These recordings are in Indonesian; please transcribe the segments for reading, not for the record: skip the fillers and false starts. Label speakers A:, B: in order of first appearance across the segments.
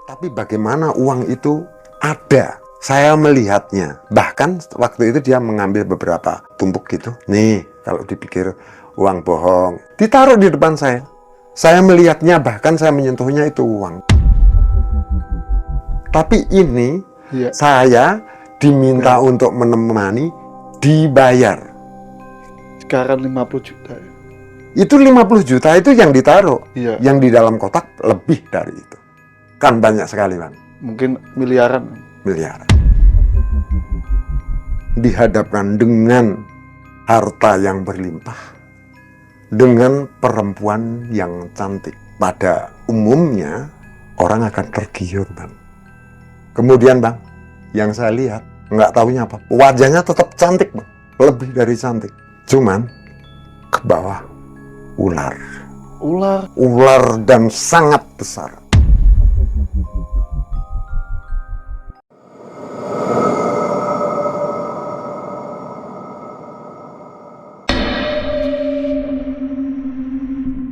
A: Tapi bagaimana uang itu ada? Saya melihatnya. Bahkan waktu itu dia mengambil beberapa tumpuk gitu. Nih, kalau dipikir uang bohong. Ditaruh di depan saya. Saya melihatnya, bahkan saya menyentuhnya itu uang. Tapi ini saya diminta untuk menemani, dibayar.
B: Sekarang 50 juta ya?
A: Itu 50 juta itu yang ditaruh.
B: Iya.
A: Yang di dalam kotak lebih dari itu. Kan banyak sekali, Bang.
B: Mungkin miliaran.
A: Miliaran. Dihadapkan dengan harta yang berlimpah, dengan perempuan yang cantik. Pada umumnya orang akan tergiur, Bang. Kemudian, Bang, yang saya lihat, nggak tahunya apa, wajahnya tetap cantik, Bang. Lebih dari cantik. Cuman ke bawah ular. Ular dan sangat besar.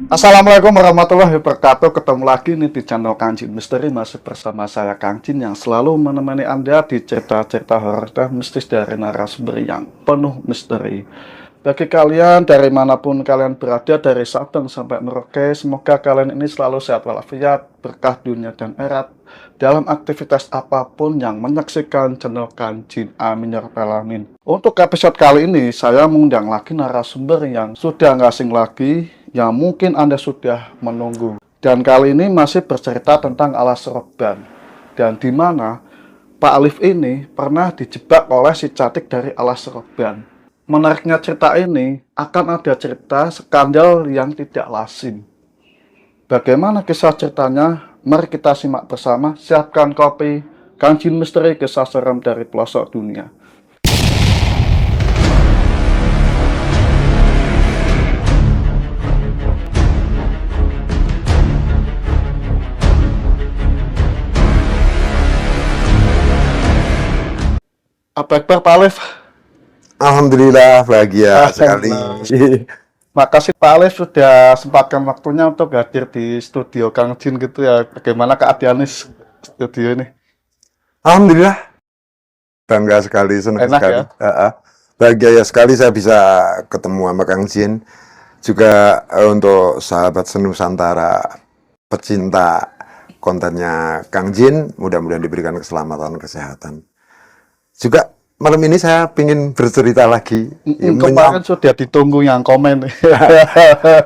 B: Assalamualaikum warahmatullahi wabarakatuh. Ketemu lagi nih di channel Kang Jin Misteri. Masih bersama saya Kang Jin yang selalu menemani Anda di cerita-cerita horor dan mistis dari narasumber yang penuh misteri. Bagi kalian dari manapun kalian berada, dari Sabang sampai Merauke, semoga kalian ini selalu sehat walafiat, berkah dunia dan akhirat dalam aktivitas apapun yang menyaksikan channel Kang Jin. Amin ya rabbal alamin. Untuk episode kali ini saya mengundang lagi narasumber yang sudah nggak asing lagi, yang mungkin Anda sudah menunggu. Dan kali ini masih bercerita tentang alas roban, dan di mana Pak Alif ini pernah dijebak oleh si Catik dari alas roban. Menariknya cerita ini, akan ada cerita skandal yang tidak lazim. Bagaimana kisah ceritanya? Mari kita simak bersama. Siapkan kopi, Kang Jin Misteri, kisah seram dari pelosok dunia. Apa kabar Pak Alif?
A: Alhamdulillah, bahagia sekali.
B: Makasih Pak Alif sudah sempatkan waktunya untuk hadir di studio Kang Jin gitu ya. Bagaimana keadaan studio ini?
A: Alhamdulillah, bangga sekali, senang
B: Enak
A: sekali.
B: ya?
A: Bahagia ya sekali saya bisa ketemu sama Kang Jin. Juga untuk sahabat senusantara, pecinta kontennya Kang Jin, mudah-mudahan diberikan keselamatan, kesehatan. Juga malam ini saya ingin bercerita lagi.
B: Kemarin sudah ditunggu yang komen.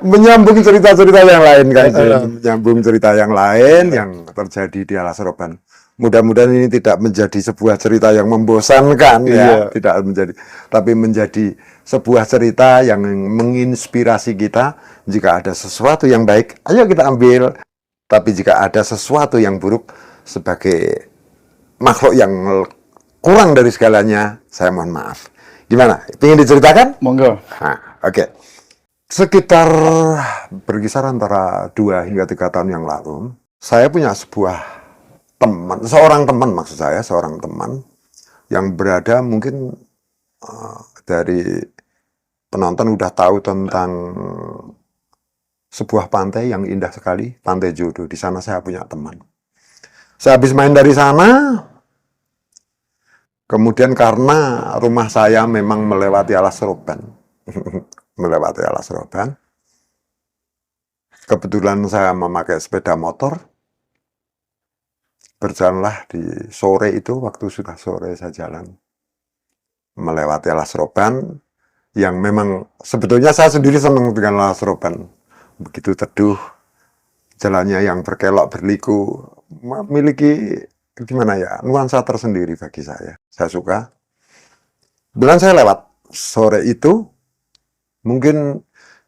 A: Menyambung cerita-cerita yang lain, Kang Jin. Menyambung cerita yang lain yang terjadi di alas roban. Mudah-mudahan ini tidak menjadi sebuah cerita yang membosankan, ya. Tidak menjadi, tapi menjadi sebuah cerita yang menginspirasi kita. Jika ada sesuatu yang baik, ayo kita ambil. Tapi jika ada sesuatu yang buruk, sebagai makhluk yang kurang dari segalanya, saya mohon maaf. Gimana? Ingin diceritakan?
B: Monggo.
A: Oke. Sekitar berkisar antara 2 hingga 3 tahun yang lalu, saya punya sebuah teman, seorang teman yang berada mungkin dari penonton udah tahu tentang sebuah pantai yang indah sekali, Pantai Jodoh. Di sana saya punya teman. Saya habis main dari sana. Kemudian karena rumah saya memang melewati alas roban, kebetulan saya memakai sepeda motor, berjalanlah di sore itu, waktu sudah sore saya jalan, melewati alas roban, yang memang sebetulnya saya sendiri senang dengan alas roban, begitu teduh, jalannya yang berkelok berliku, memiliki gimana ya, nuansa tersendiri bagi saya suka. Kemudian saya lewat sore itu, mungkin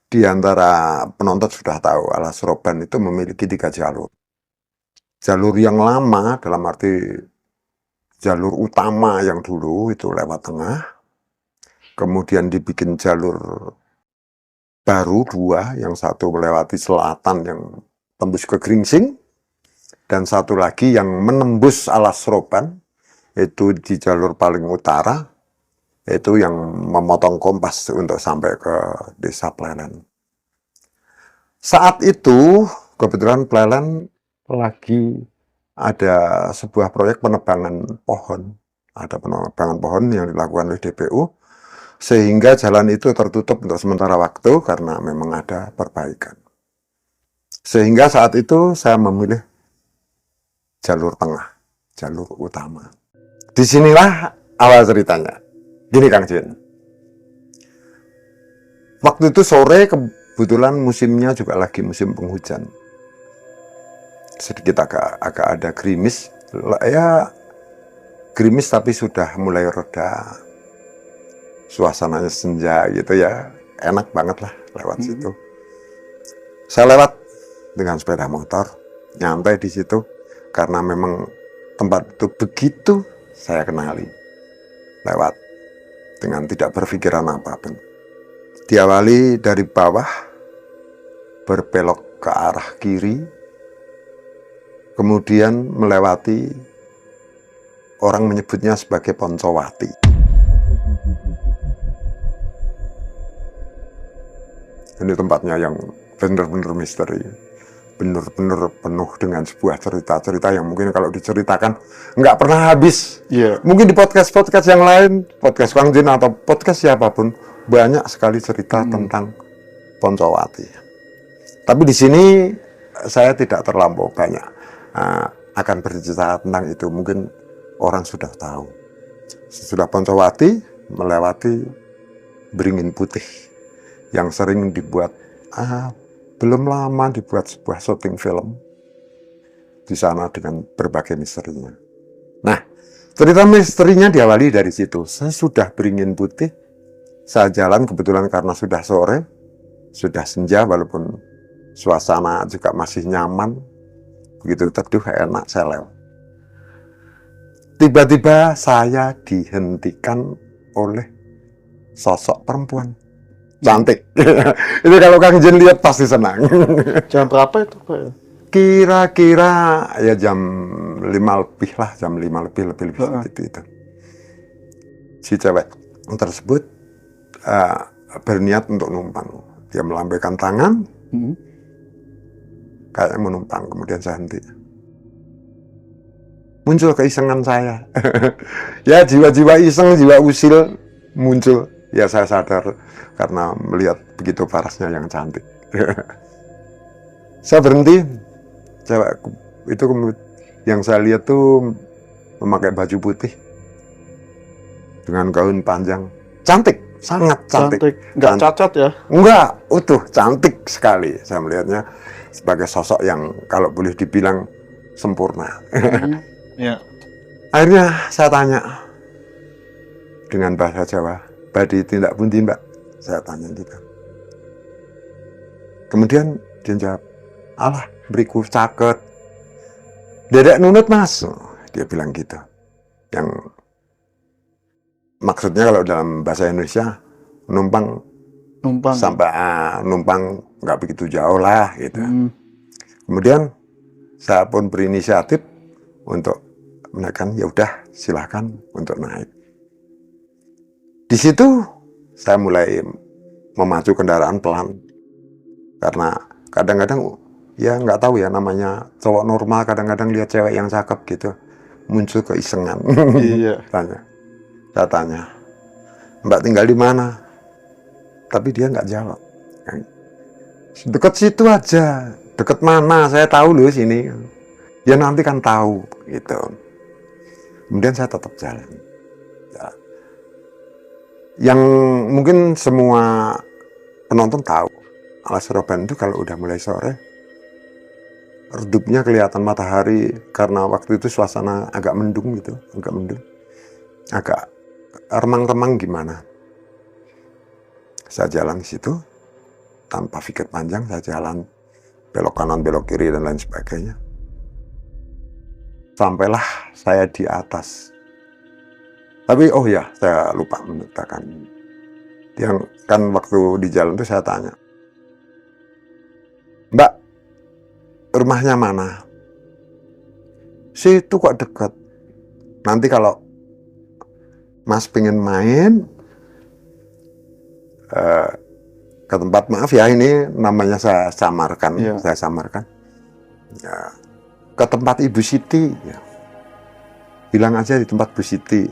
A: di antara penonton sudah tahu alas roban itu memiliki 3 jalur. Jalur yang lama, dalam arti jalur utama yang dulu itu lewat tengah, kemudian dibikin jalur baru 2, yang satu melewati selatan yang tembus ke Gringsing, dan satu lagi yang menembus alas roban, itu di jalur paling utara, itu yang memotong Kompas untuk sampai ke Desa Plelen. Saat itu, kebetulan Plelen lagi ada sebuah proyek penebangan pohon. Ada penebangan pohon yang dilakukan oleh DPU, sehingga jalan itu tertutup untuk sementara waktu karena memang ada perbaikan. Sehingga saat itu saya memilih jalur tengah, jalur utama. Disinilah awal ceritanya. Gini Kang Jin. Waktu itu sore kebetulan musimnya juga lagi musim penghujan. Sedikit agak ada gerimis. Ya gerimis tapi sudah mulai reda. Suasananya senja gitu ya. Enak banget lah lewat situ. Saya lewat dengan sepeda motor, nyantai di situ karena memang tempat itu begitu saya kenali. Lewat dengan tidak berpikiran apapun. Diawali dari bawah, berbelok ke arah kiri, kemudian melewati, orang menyebutnya sebagai Poncowati. Ini tempatnya yang benar-benar misteri, benar-benar penuh dengan sebuah cerita-cerita yang mungkin kalau diceritakan nggak pernah habis.
B: Iya.
A: Mungkin di podcast-podcast yang lain, podcast Kang Jin atau podcast siapapun, banyak sekali cerita tentang Poncowati. Tapi di sini saya tidak terlampau banyak akan bercerita tentang itu. Mungkin orang sudah tahu. Sesudah Poncowati melewati Beringin Putih yang sering dibuat belum lama dibuat sebuah syuting film di sana dengan berbagai misterinya. Nah, cerita misterinya diawali dari situ. Saya sudah Beringin Putih, saya jalan kebetulan karena sudah sore, sudah senja walaupun suasana juga masih nyaman, begitu teduh enak saya lewat. Tiba-tiba saya dihentikan oleh sosok perempuan cantik. Itu kalau Kang Jin lihat pasti senang.
B: Jam berapa itu Pak?
A: Kira-kira ya jam 5 lebih lah, jam 5 lebih sedikit itu. Si cewek tersebut berniat untuk numpang. Dia melambaikan tangan, kayak menumpang, kemudian saya henti. Muncul keisengan saya. Ya jiwa-jiwa iseng, jiwa usil muncul. Ya saya sadar karena melihat begitu parasnya yang cantik. Saya berhenti. Cewek itu yang saya lihat tuh memakai baju putih dengan gaun panjang. Cantik, sangat cantik.
B: Nggak cacat ya?
A: Enggak, utuh, cantik sekali. Saya melihatnya sebagai sosok yang kalau boleh dibilang sempurna.
B: Ya.
A: Akhirnya saya tanya dengan bahasa Jawa, "Badhe tindak pundi, Mbak?" Saya tanya gitu. Kemudian dia jawab, "Alah, beriku caket. Dedek nunut, Mas." Dia bilang gitu. Yang maksudnya kalau dalam bahasa Indonesia, numpang sampai numpang nggak begitu jauh lah gitu. Kemudian saya pun berinisiatif untuk menekan, ya udah silahkan untuk naik. Di situ saya mulai memacu kendaraan pelan karena kadang-kadang ya nggak tahu ya, namanya cowok normal kadang-kadang lihat cewek yang cakep gitu muncul keisengan.
B: Iya.
A: Saya tanya, "Mbak tinggal di mana?" Tapi dia nggak jawab. "Deket situ aja." "Deket mana? Saya tahu loh sini." "Ya nanti kan tahu," gitu. Kemudian saya tetap jalan. Ya. Yang mungkin semua penonton tahu, Alas Roban itu kalau udah mulai sore, redupnya kelihatan matahari karena waktu itu suasana agak mendung gitu, agak remang-remang gimana. Saya jalan di situ tanpa pikir panjang, saya jalan belok kanan, belok kiri dan lain sebagainya. Sampailah saya di atas. Tapi oh ya, saya lupa menceritakan. Yang kan waktu di jalan itu saya tanya, "Mbak, rumahnya mana?" "Situ kok dekat. Nanti kalau Mas pengen main ke tempat, maaf ya ini namanya saya samarkan,
B: Iya.
A: saya samarkan. Ya, ke tempat Ibu Siti. Ya. Bilang aja di tempat Bu Siti.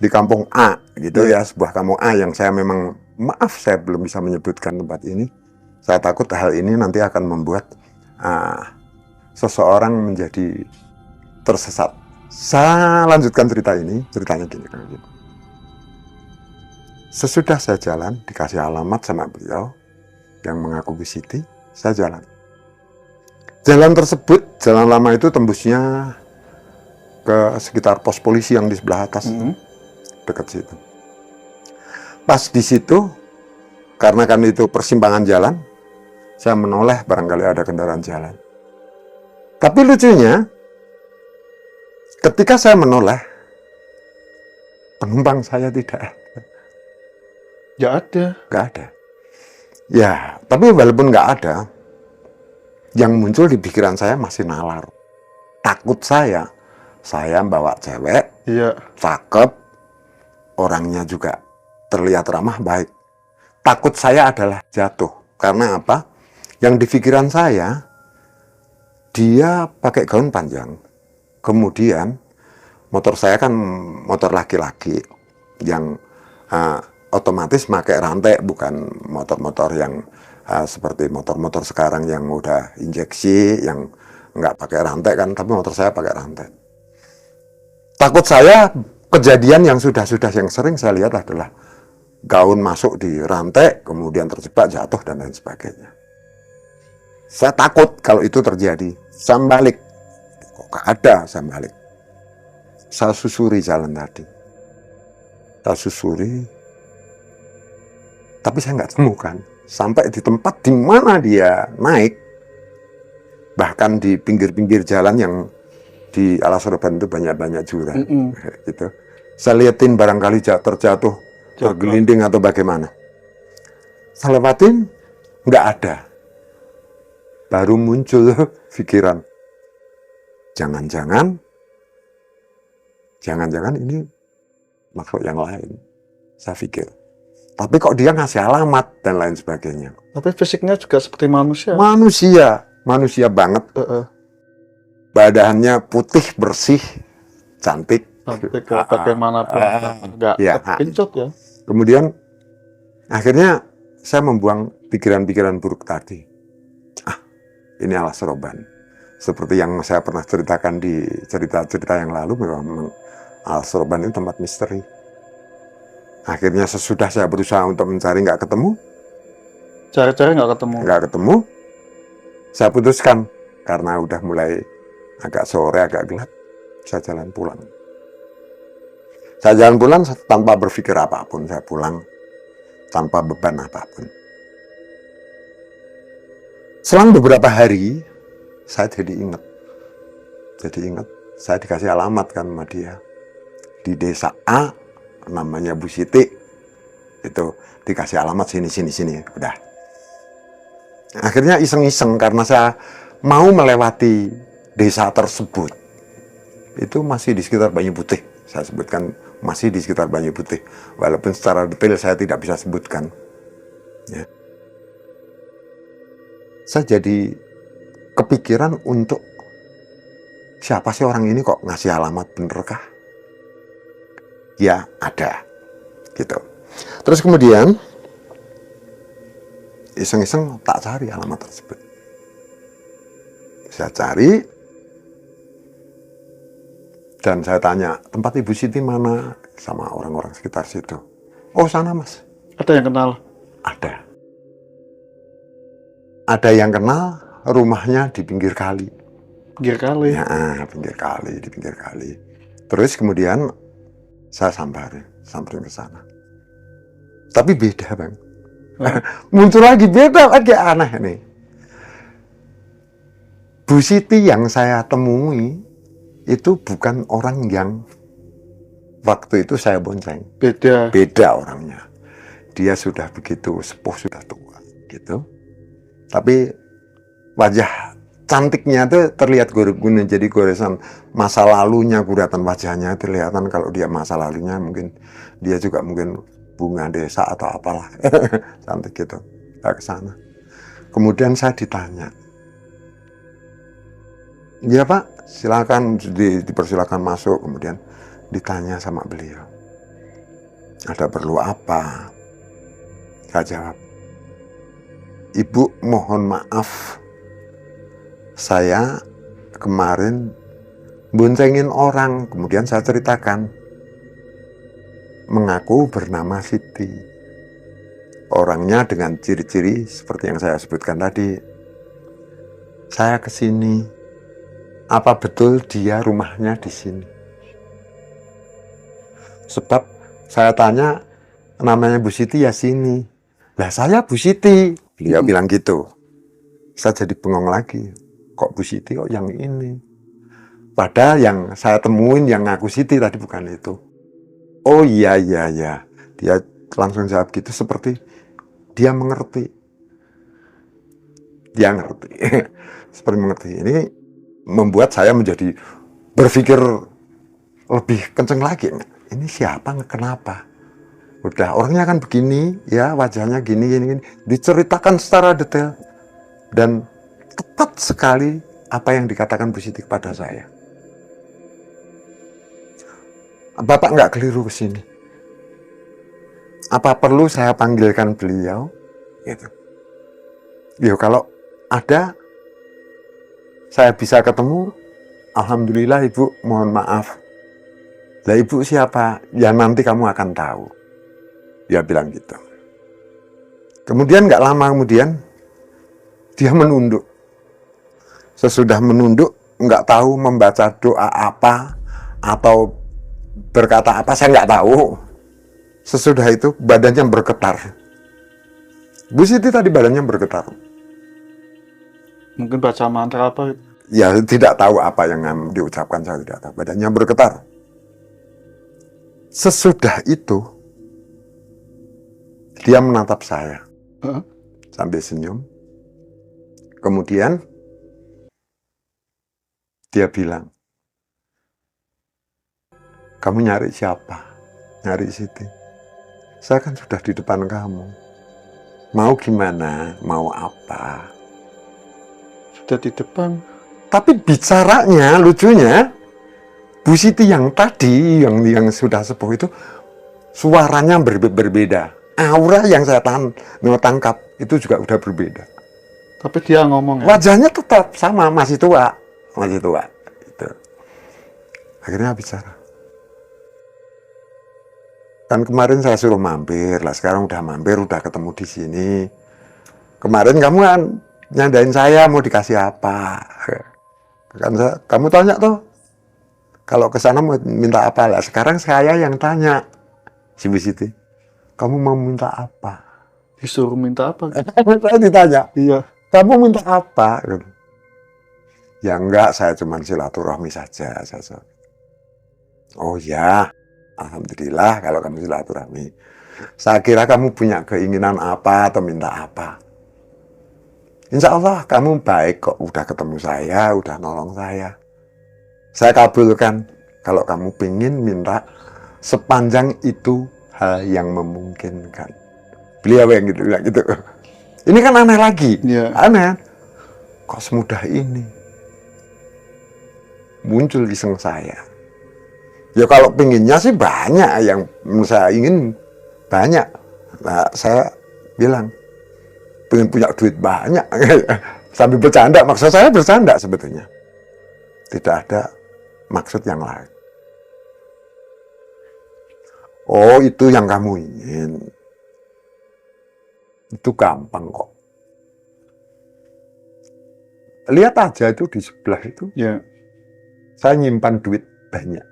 A: Di kampung A, gitu ya, sebuah kampung A yang saya memang, maaf saya belum bisa menyebutkan tempat ini. Saya takut hal ini nanti akan membuat seseorang menjadi tersesat. Saya lanjutkan cerita ini, ceritanya gini. Sesudah saya jalan, dikasih alamat sama beliau yang mengaku Bu Siti, saya jalan. Jalan tersebut, jalan lama itu tembusnya ke sekitar pos polisi yang di sebelah atas, dekat situ. Pas di situ, karena kan itu persimpangan jalan, saya menoleh barangkali ada kendaraan jalan. Tapi lucunya, ketika saya menoleh, penumpang saya tidak ada.
B: Nggak ada.
A: Nggak ada. Ya, tapi walaupun nggak ada, yang muncul di pikiran saya masih nalar. Takut saya bawa cewek,
B: Iya.
A: cakep, orangnya juga terlihat ramah baik. Takut saya adalah jatuh. Karena apa? Yang di pikiran saya, dia pakai gaun panjang. Kemudian, motor saya kan motor laki-laki yang otomatis pakai rantai, bukan motor-motor yang seperti motor-motor sekarang yang udah injeksi, yang nggak pakai rantai kan, tapi motor saya pakai rantai. Takut saya, kejadian yang sudah-sudah yang sering saya lihat adalah gaun masuk di rantai, kemudian terjebak, jatuh, dan lain sebagainya. Saya takut kalau itu terjadi. Saya balik. Kok gak ada, saya balik. Saya susuri jalan tadi. Saya susuri, tapi saya nggak temukan. Sampai di tempat di mana dia naik, bahkan di pinggir-pinggir jalan yang di Alas Roban itu banyak-banyak jurang, gitu. Saya liatin barangkali terjatuh, tergelinding atau bagaimana. Saya lewatin, nggak ada. Baru muncul pikiran, jangan-jangan ini makhluk yang lain. Saya pikir. Tapi kok dia ngasih alamat dan lain sebagainya.
B: Tapi fisiknya juga seperti manusia.
A: Manusia banget. Badannya putih, bersih, cantik.
B: Cantik bagaimanapun. Nggak pincut ya.
A: Kemudian, akhirnya saya membuang pikiran-pikiran buruk tadi. Ini Alas Roban. Seperti yang saya pernah ceritakan di cerita-cerita yang lalu, memang Alas Roban itu tempat misteri. Akhirnya sesudah saya berusaha untuk mencari, nggak ketemu.
B: Cari-cari nggak ketemu.
A: Nggak ketemu. Saya putuskan, karena udah mulai agak sore, agak gelap, saya jalan pulang. Saya jalan pulang tanpa berpikir apapun, saya pulang tanpa beban apapun. Selang beberapa hari, saya jadi ingat, saya dikasih alamat kan sama dia. Di desa A, namanya Bu Siti, itu dikasih alamat sini, udah. Akhirnya iseng-iseng, karena saya mau melewati desa tersebut, itu masih di sekitar Banyu Putih. Saya sebutkan masih di sekitar Banyu Putih, walaupun secara detail saya tidak bisa sebutkan. Ya. Saya jadi kepikiran untuk siapa sih orang ini kok ngasih alamat, benerkah? Ya ada, gitu. Terus kemudian iseng-iseng tak cari alamat tersebut. Saya cari dan saya tanya, tempat Ibu Siti mana? Sama orang-orang sekitar situ. Oh, sana Mas.
B: Ada yang kenal?
A: Ada. Ada yang kenal, rumahnya di pinggir kali.
B: Pinggir kali?
A: Ya, di pinggir kali. Terus kemudian saya samperin ke sana. Tapi beda, Bang. Muncul lagi, beda lagi, aneh nih. Bu Siti yang saya temui itu bukan orang yang waktu itu saya bonceng. Beda orangnya. Dia sudah begitu sepuh, sudah tua, gitu. Tapi wajah cantiknya itu terlihat jadi goresan masa lalunya, guratan wajahnya kelihatan. Kalau dia masa lalunya mungkin dia juga mungkin bunga desa atau apalah. Cantik gitu. Saya ke sana. Kemudian saya ditanya, Ya Pak, silakan dipersilakan masuk. Kemudian ditanya sama beliau, ada perlu apa? Saya jawab, Ibu mohon maaf, saya kemarin boncengin orang. Kemudian saya ceritakan, mengaku bernama Siti. Orangnya dengan ciri-ciri seperti yang saya sebutkan tadi. Saya kesini, apa betul dia rumahnya di sini? Sebab saya tanya, namanya Bu Siti ya sini. Lah saya Bu Siti. Beliau bilang gitu. Saya jadi bengong lagi. Kok Bu Siti kok yang ini? Padahal yang saya temuin yang ngaku Siti tadi bukan itu. Oh iya. Dia langsung jawab gitu seperti dia mengerti. Dia ngerti. Seperti mengerti. Ini membuat saya menjadi berpikir lebih kenceng lagi. Ini siapa? Kenapa? Udah orangnya kan begini, ya wajahnya gini. Diceritakan secara detail. Dan tepat sekali apa yang dikatakan Bu Siti kepada saya. Bapak nggak keliru ke sini. Apa perlu saya panggilkan beliau? Gitu. Ya kalau ada, saya bisa ketemu. Alhamdulillah Ibu, mohon maaf. Lah Ibu siapa? Ya nanti kamu akan tahu. Dia bilang gitu. Kemudian nggak lama kemudian, dia menunduk. Sesudah menunduk, nggak tahu membaca doa apa atau berkata apa, saya nggak tahu. Sesudah itu badannya bergetar. Bu Siti tadi badannya bergetar.
B: Mungkin baca mantra apa?
A: Ya tidak tahu apa yang diucapkan, saya tidak tahu. Badannya bergetar. Sesudah itu dia menatap saya sambil senyum. Kemudian dia bilang, kamu nyari siapa? Nyari Siti. Saya kan sudah di depan kamu. Mau gimana? Mau apa?
B: Sudah di depan.
A: Tapi bicaranya, lucunya, Bu Siti yang tadi, yang sudah sepuh itu, suaranya berbeda. Aura yang saya tangkap itu juga udah berbeda.
B: Tapi dia ngomong ya?
A: Wajahnya tetap sama, masih tua. Gitu. Akhirnya bicara. Kan kemarin saya suruh mampir, lah sekarang udah mampir, udah ketemu di sini. Kemarin kamu kan nyandain saya mau dikasih apa? Kan kamu tanya tuh, kalau ke sana mau minta apa? Lah sekarang saya yang tanya, si Bu Siti, kamu mau minta apa?
B: Disuruh minta apa?
A: Saya ditanya,
B: Iya.
A: kamu minta apa? Ya enggak, saya cuma silaturahmi saja. Oh ya, alhamdulillah kalau kamu silaturahmi. Saya kira kamu punya keinginan apa atau minta apa. Insya Allah kamu baik kok, udah ketemu saya, udah nolong saya. Saya kabulkan kalau kamu pingin minta sepanjang itu hal yang memungkinkan. Beliau yang gitu bilang gitu. Ini kan aneh lagi, aneh. Kok semudah ini? Muncul iseng saya. Ya kalau pinginnya sih banyak yang saya ingin banyak. Nah, saya bilang pengen punya duit banyak. Sambil bercanda, maksud saya bercanda sebetulnya. Tidak ada maksud yang lain. Oh, itu yang kamu ingin. Itu gampang kok. Lihat aja itu di sebelah itu.
B: Ya.
A: Saya nyimpan duit banyak.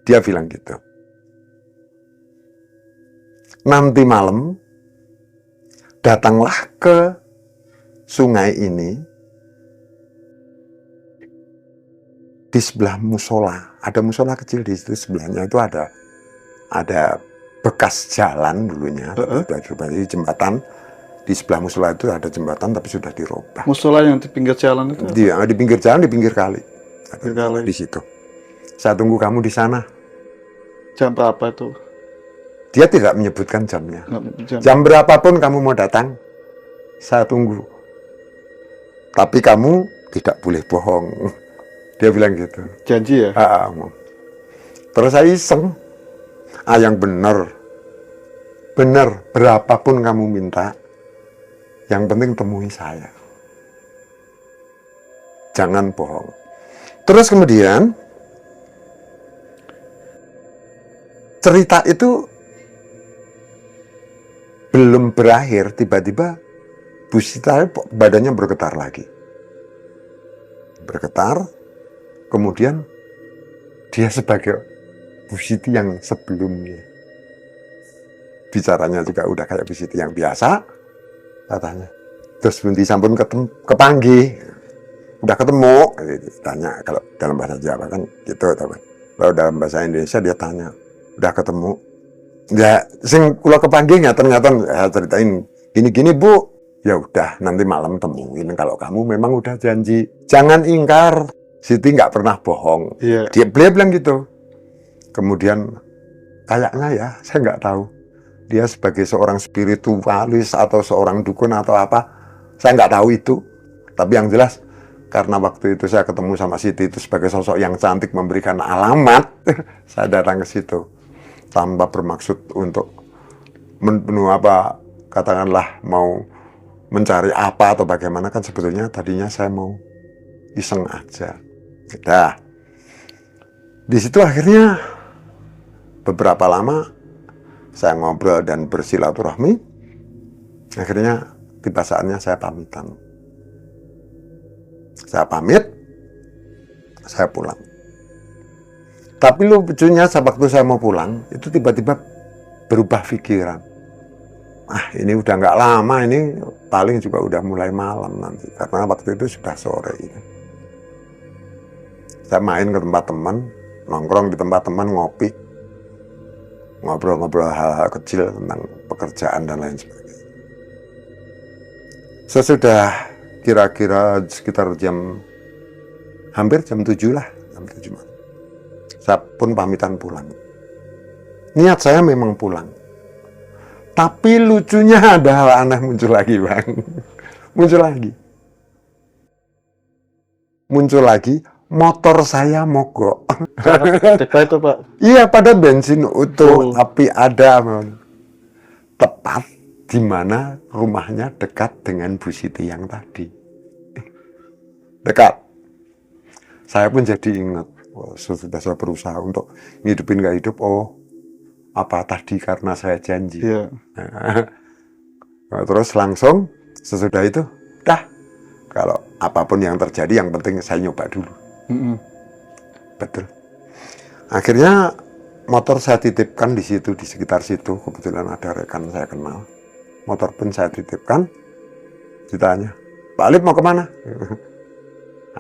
A: Dia bilang gitu. Nanti malam, datanglah ke sungai ini. Di sebelah musola. Ada musola kecil di situ. Sebelahnya itu ada bekas jalan dulunya. Di jembatan. Di sebelah musola itu ada jembatan tapi sudah dirubah.
B: Musola yang di pinggir jalan itu?
A: Di pinggir jalan, di pinggir kali. Di situ. Saya tunggu kamu di sana.
B: Jam berapa itu?
A: Dia tidak menyebutkan jamnya.
B: Jam.
A: Jam berapapun kamu mau datang, saya tunggu. Tapi kamu tidak boleh bohong. Dia bilang gitu.
B: Janji ya?
A: Ngomong. Terus saya iseng. Yang bener, berapapun kamu minta, yang penting temui saya. Jangan bohong. Terus kemudian, cerita itu belum berakhir, tiba-tiba Bu Sita badannya bergetar lagi. Bergetar, kemudian dia sebagai Bu Siti yang sebelumnya. Bicaranya juga udah kayak Bu Siti yang biasa, katanya. Terus bunti sampun kepanggih, udah ketemu, tanya kalau dalam bahasa Jawa kan gitu, kalau dalam bahasa Indonesia dia tanya, udah ketemu. Ya, sing kula kepanggih ternyata saya ceritain gini-gini Bu. Ya udah, nanti malam temuin. Kalau kamu memang udah janji, jangan ingkar. Siti nggak pernah bohong.
B: Iya.
A: Beliau bilang gitu. Kemudian kayaknya ya, saya nggak tahu. Dia sebagai seorang spiritualis atau seorang dukun atau apa, saya nggak tahu itu. Tapi yang jelas, karena waktu itu saya ketemu sama Siti itu sebagai sosok yang cantik memberikan alamat, saya datang ke situ tanpa bermaksud untuk katakanlah mau mencari apa atau bagaimana, kan sebetulnya tadinya saya mau iseng aja. Udah. Di situ akhirnya beberapa lama saya ngobrol dan bersilaturahmi. Akhirnya tiba saatnya saya pamitan. Saya pamit, saya pulang. Tapi lucunya waktu saya mau pulang, itu tiba-tiba berubah pikiran. Ini udah nggak lama, ini paling juga udah mulai malam nanti. Karena waktu itu sudah sore. Saya main ke tempat teman, nongkrong di tempat teman, ngopi. Ngobrol-ngobrol hal-hal kecil tentang pekerjaan dan lain sebagainya. Sesudah kira-kira sekitar hampir jam 7 lah, jam 7 malam. Saya pun pamitan pulang. Niat saya memang pulang. Tapi lucunya ada hal aneh muncul lagi, Bang. Muncul lagi, motor saya mogok.
B: Tiba itu Pak?
A: Iya, pada bensin utuh, tapi ada tepat di mana rumahnya dekat dengan Bu Siti yang tadi. Dekat. Saya pun jadi ingat, sudah saya berusaha untuk ngidupin gak hidup, apa tadi karena saya janji.
B: Iya.
A: Terus langsung sesudah itu, kalau apapun yang terjadi yang penting saya nyoba dulu. Betul. Akhirnya motor saya titipkan di situ, di sekitar situ. Kebetulan ada rekan saya kenal. Motor pun saya titipkan. Ditanya, Pak Alif mau kemana?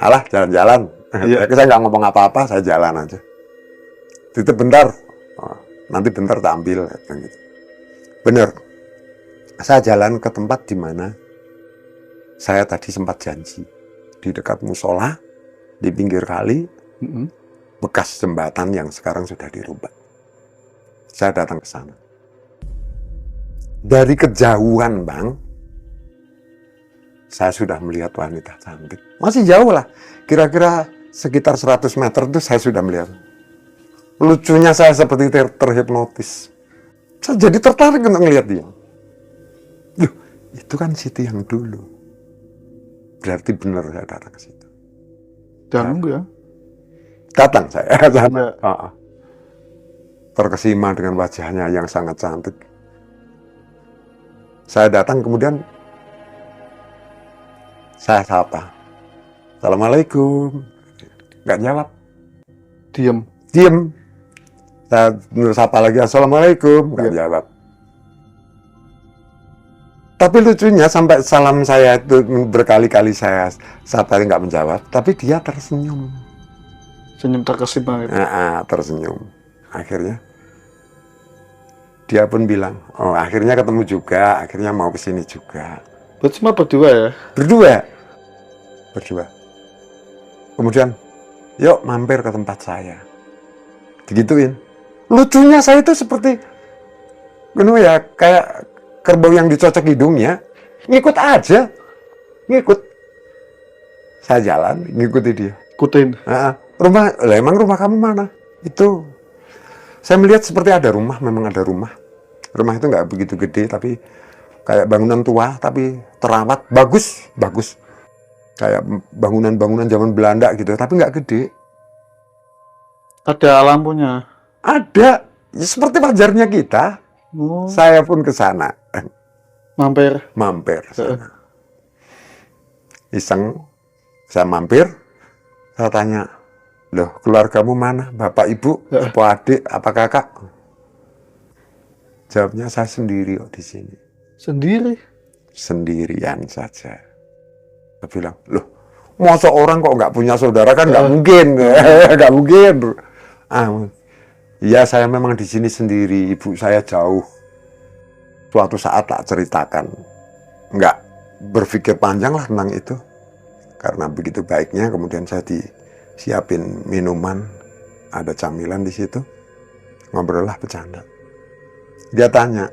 A: Alah, jalan-jalan.
B: Iya.
A: Saya nggak ngomong apa-apa, saya jalan aja. Titip bentar. Nanti bentar tak ambil. Gitu. Bener. Saya jalan ke tempat di mana saya tadi sempat janji. Di dekat musola, di pinggir kali, bekas jembatan yang sekarang sudah dirubah. Saya datang ke sana. Dari kejauhan, Bang, saya sudah melihat wanita cantik. Masih jauh lah. Kira-kira sekitar 100 meter itu saya sudah melihat. Lucunya saya seperti terhipnotis. Saya jadi tertarik untuk melihat dia. Loh, itu kan Siti yang dulu. Berarti benar saya datang ke situ.
B: Jangan nunggu ya.
A: Datang saya.
B: Ya.
A: Terkesima dengan wajahnya yang sangat cantik. Saya datang kemudian saya sapa. Assalamualaikum. Nggak jawab.
B: Diem.
A: Saya sapa lagi, Assalamualaikum. Nggak jawab. Tapi lucunya sampai salam saya itu berkali-kali saya sapa nggak menjawab. Tapi dia tersenyum.
B: Senyum terkesima gitu.
A: Tersenyum. Akhirnya dia pun bilang, akhirnya ketemu juga, akhirnya mau kesini juga.
B: Berarti cuma berdua ya?
A: Berdua. Kemudian, yuk mampir ke tempat saya. Digituin. Lucunya saya itu seperti, kayak kerbau yang dicocok hidungnya, ngikut aja. Saya jalan, ngikuti dia.
B: Kutin.
A: Rumah, lah emang rumah kamu mana? Itu saya melihat seperti ada rumah, memang ada rumah. Rumah itu nggak begitu gede, tapi kayak bangunan tua, tapi terawat, bagus, bagus. Kayak bangunan-bangunan zaman Belanda gitu, tapi nggak gede.
B: Ada lampunya.
A: Ada, ya, seperti wajarnya kita.
B: Oh,
A: Saya pun ke sana,
B: mampir.
A: mampir sana. Iseng, saya mampir, saya tanya, loh keluargamu mana? Bapak, ibu, apa adik, apa kakak? Jawabnya saya sendiri kok di sini.
B: Sendiri.
A: Sendirian saja. Saya bilang, loh, masa orang kok nggak punya saudara kan nggak mungkin, nggak mungkin. Ya saya memang di sini sendiri, ibu saya jauh. Suatu saat tak ceritakan, nggak berpikir panjang lah tentang itu. Karena begitu baiknya, kemudian saya disiapin minuman, ada camilan di situ, ngobrol lah bercanda. Dia tanya,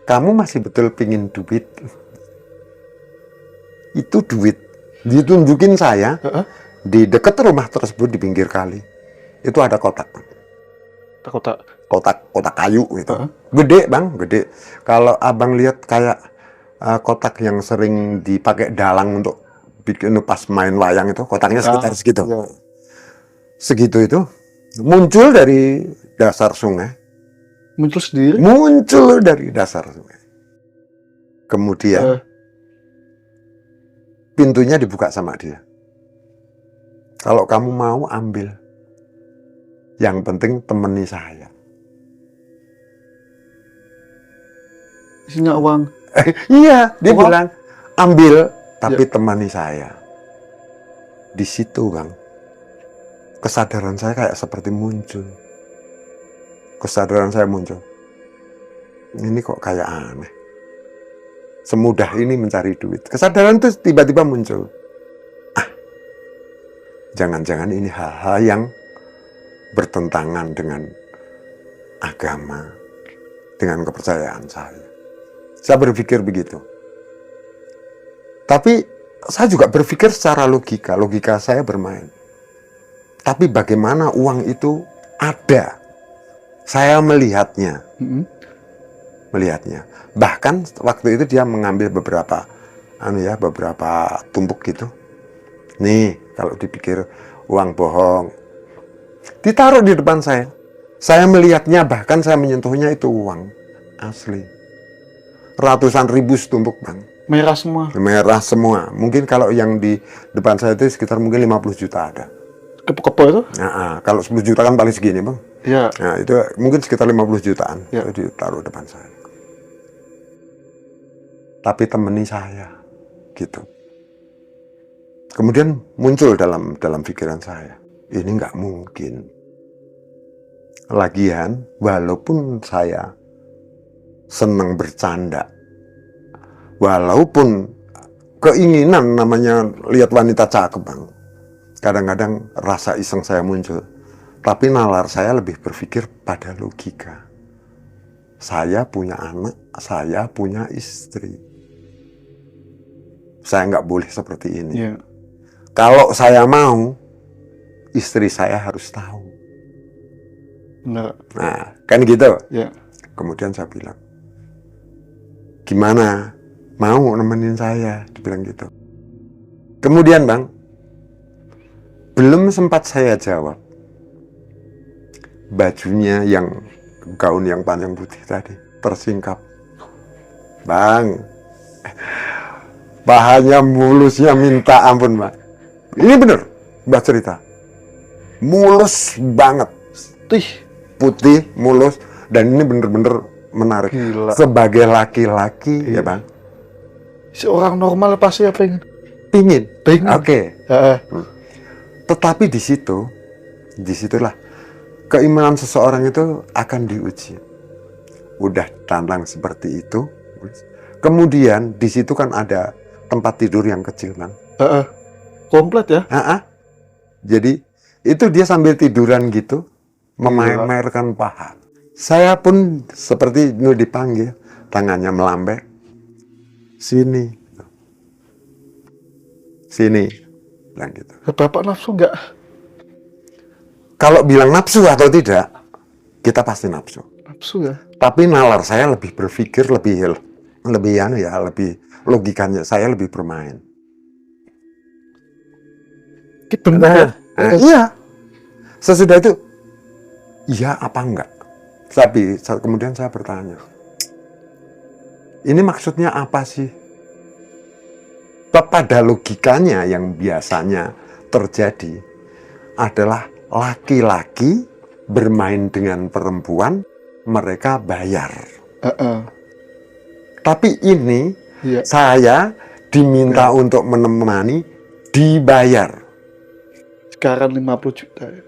A: kamu masih betul pingin duit? Itu duit. Ditunjukin saya, di dekat rumah tersebut di pinggir kali, itu ada kotak. Kotak kayu gitu. Gede bang, gede. Kalau abang lihat kayak kotak yang sering dipakai dalang untuk bikin pas main wayang itu, kotaknya sekitar segitu. Segitu itu muncul dari dasar sungai.
B: Muncul sendiri.
A: Muncul dari dasar sungai. Kemudian pintunya dibuka sama dia. Kalau kamu mau ambil. Yang penting temani saya.
B: Isinya uang.
A: Iya, dia bilang ambil tapi temani saya. Di situ bang, kesadaran saya kayak seperti muncul. Kesadaran saya muncul. Ini kok kayak aneh. Semudah ini mencari duit. Kesadaran itu tiba-tiba muncul. Jangan-jangan ini hal-hal yang bertentangan dengan agama, dengan kepercayaan saya. Saya berpikir begitu. Tapi saya juga berpikir secara logika. Logika saya bermain. Tapi bagaimana uang itu ada? Saya melihatnya. Melihatnya. Bahkan waktu itu dia mengambil beberapa tumpuk gitu. Nih, kalau dipikir uang bohong. Ditaruh di depan saya. Saya melihatnya, bahkan saya menyentuhnya itu uang asli. Ratusan ribu setumpuk bang.
B: Merah semua.
A: Merah semua. Mungkin kalau yang di depan saya itu sekitar mungkin 50 juta ada.
B: Kepo-kepo itu?
A: Nah, kalau 10 juta kan paling segini bang.
B: Iya.
A: Nah itu mungkin sekitar 50 jutaan.
B: Ya.
A: Itu ditaruh depan saya. Tapi temani saya. Gitu. Kemudian muncul dalam pikiran saya. Ini nggak mungkin. Lagian, walaupun saya senang bercanda, walaupun keinginan namanya lihat wanita cakep bang, kadang-kadang rasa iseng saya muncul, tapi nalar saya lebih berpikir pada logika. Saya punya anak, saya punya istri. Saya nggak boleh seperti ini.
B: Iya.
A: Kalau saya mau, istri saya harus tahu.
B: Benar.
A: Nah, kan gitu.
B: Iya.
A: Kemudian saya bilang, gimana? Mau nemenin saya? Dibilang gitu. Kemudian bang, belum sempat saya jawab, bajunya yang gaun yang panjang putih tadi tersingkap. Bang, bahannya mulusnya minta ampun bang. Ini bener, mbak cerita. Mulus banget. Putih, mulus, dan ini bener-bener menarik.
B: Gila.
A: Sebagai laki-laki, ya bang.
B: Seorang normal pasti ya pengen.
A: Pingin.
B: Pengen.
A: Oke. Tetapi disitulah keimanan seseorang itu akan diuji. Udah tantang seperti itu. Kemudian di situ kan ada tempat tidur yang kecil bang.
B: Komplit ya?
A: Jadi itu dia sambil tiduran gitu, memamerkan paha. Saya pun seperti dipanggil, tangannya melambek. Sini. Sini. bilang gitu.
B: Bapak nafsu nggak?
A: Kalau bilang nafsu atau tidak, kita pasti nafsu.
B: Nafsu ya.
A: Tapi nalar saya lebih berpikir, lebih logikanya saya lebih bermain.
B: Ini benar ya?
A: Iya. Sesudah itu, iya apa enggak? Tapi kemudian saya bertanya, ini maksudnya apa sih? Pada logikanya yang biasanya terjadi adalah laki-laki bermain dengan perempuan, mereka bayar. Tapi ini
B: Iya.
A: saya diminta untuk menemani, dibayar.
B: Sekarang 50 juta ya.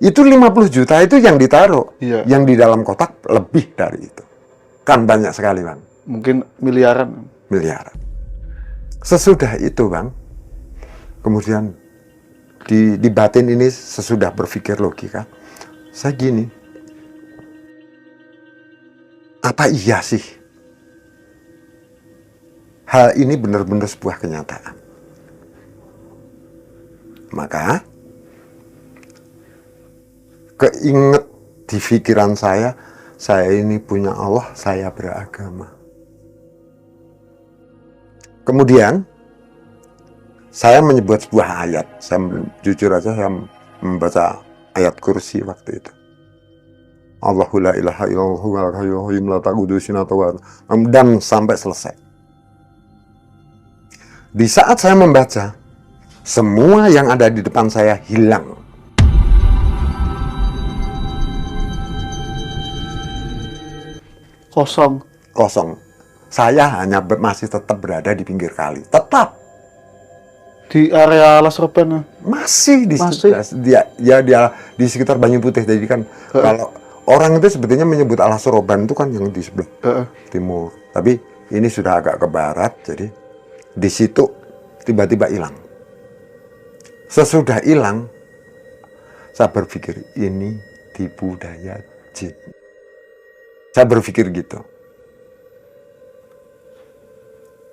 A: Itu 50 juta itu yang ditaruh.
B: Iya.
A: Yang di dalam kotak lebih dari itu. Kan banyak sekali, Bang.
B: Mungkin miliaran.
A: Miliaran. Sesudah itu, Bang, kemudian di batin ini sesudah berpikir logika, saya gini, apa iya sih hal ini benar-benar sebuah kenyataan? Maka keinget di pikiran saya ini punya Allah, saya beragama. Kemudian saya menyebut sebuah ayat. Saya jujur aja, saya membaca ayat kursi waktu itu. Allahu la ilaha illallah wal hayyul qayyum la ta'khudhuhu sinatun wa nawm, dan sampai selesai. Di saat saya membaca, semua yang ada di depan saya hilang. Kosong. Saya hanya masih tetap berada di pinggir kali. Tetap.
B: Di area Alas Roban.
A: Masih di
B: Masih?
A: dia di sekitar Banyu Putih. Jadi kan kalau orang itu sebetulnya menyebut Alas Roban itu kan yang di sebelah timur. Tapi ini sudah agak ke barat, jadi di situ tiba-tiba hilang. Sesudah hilang, saya berpikir ini tipu daya jin. Saya berpikir gitu.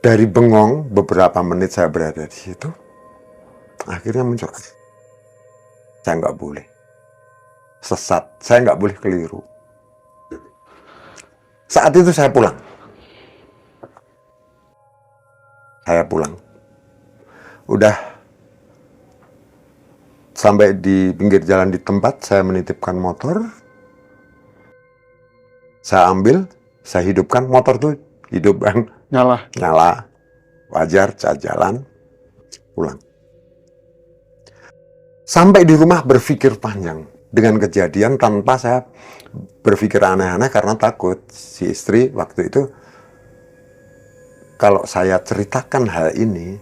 A: Dari bengong, beberapa menit saya berada di situ, akhirnya muncul, saya nggak boleh sesat, saya nggak boleh keliru. Saat itu saya pulang. Udah sampai di pinggir jalan di tempat, saya menitipkan motor, saya ambil, saya hidupkan, motor tuh hidup, Bang. Nyala, wajar, saya jalan, pulang. Sampai di rumah berpikir panjang dengan kejadian tanpa saya berpikir aneh-aneh karena takut. Si istri waktu itu, kalau saya ceritakan hal ini,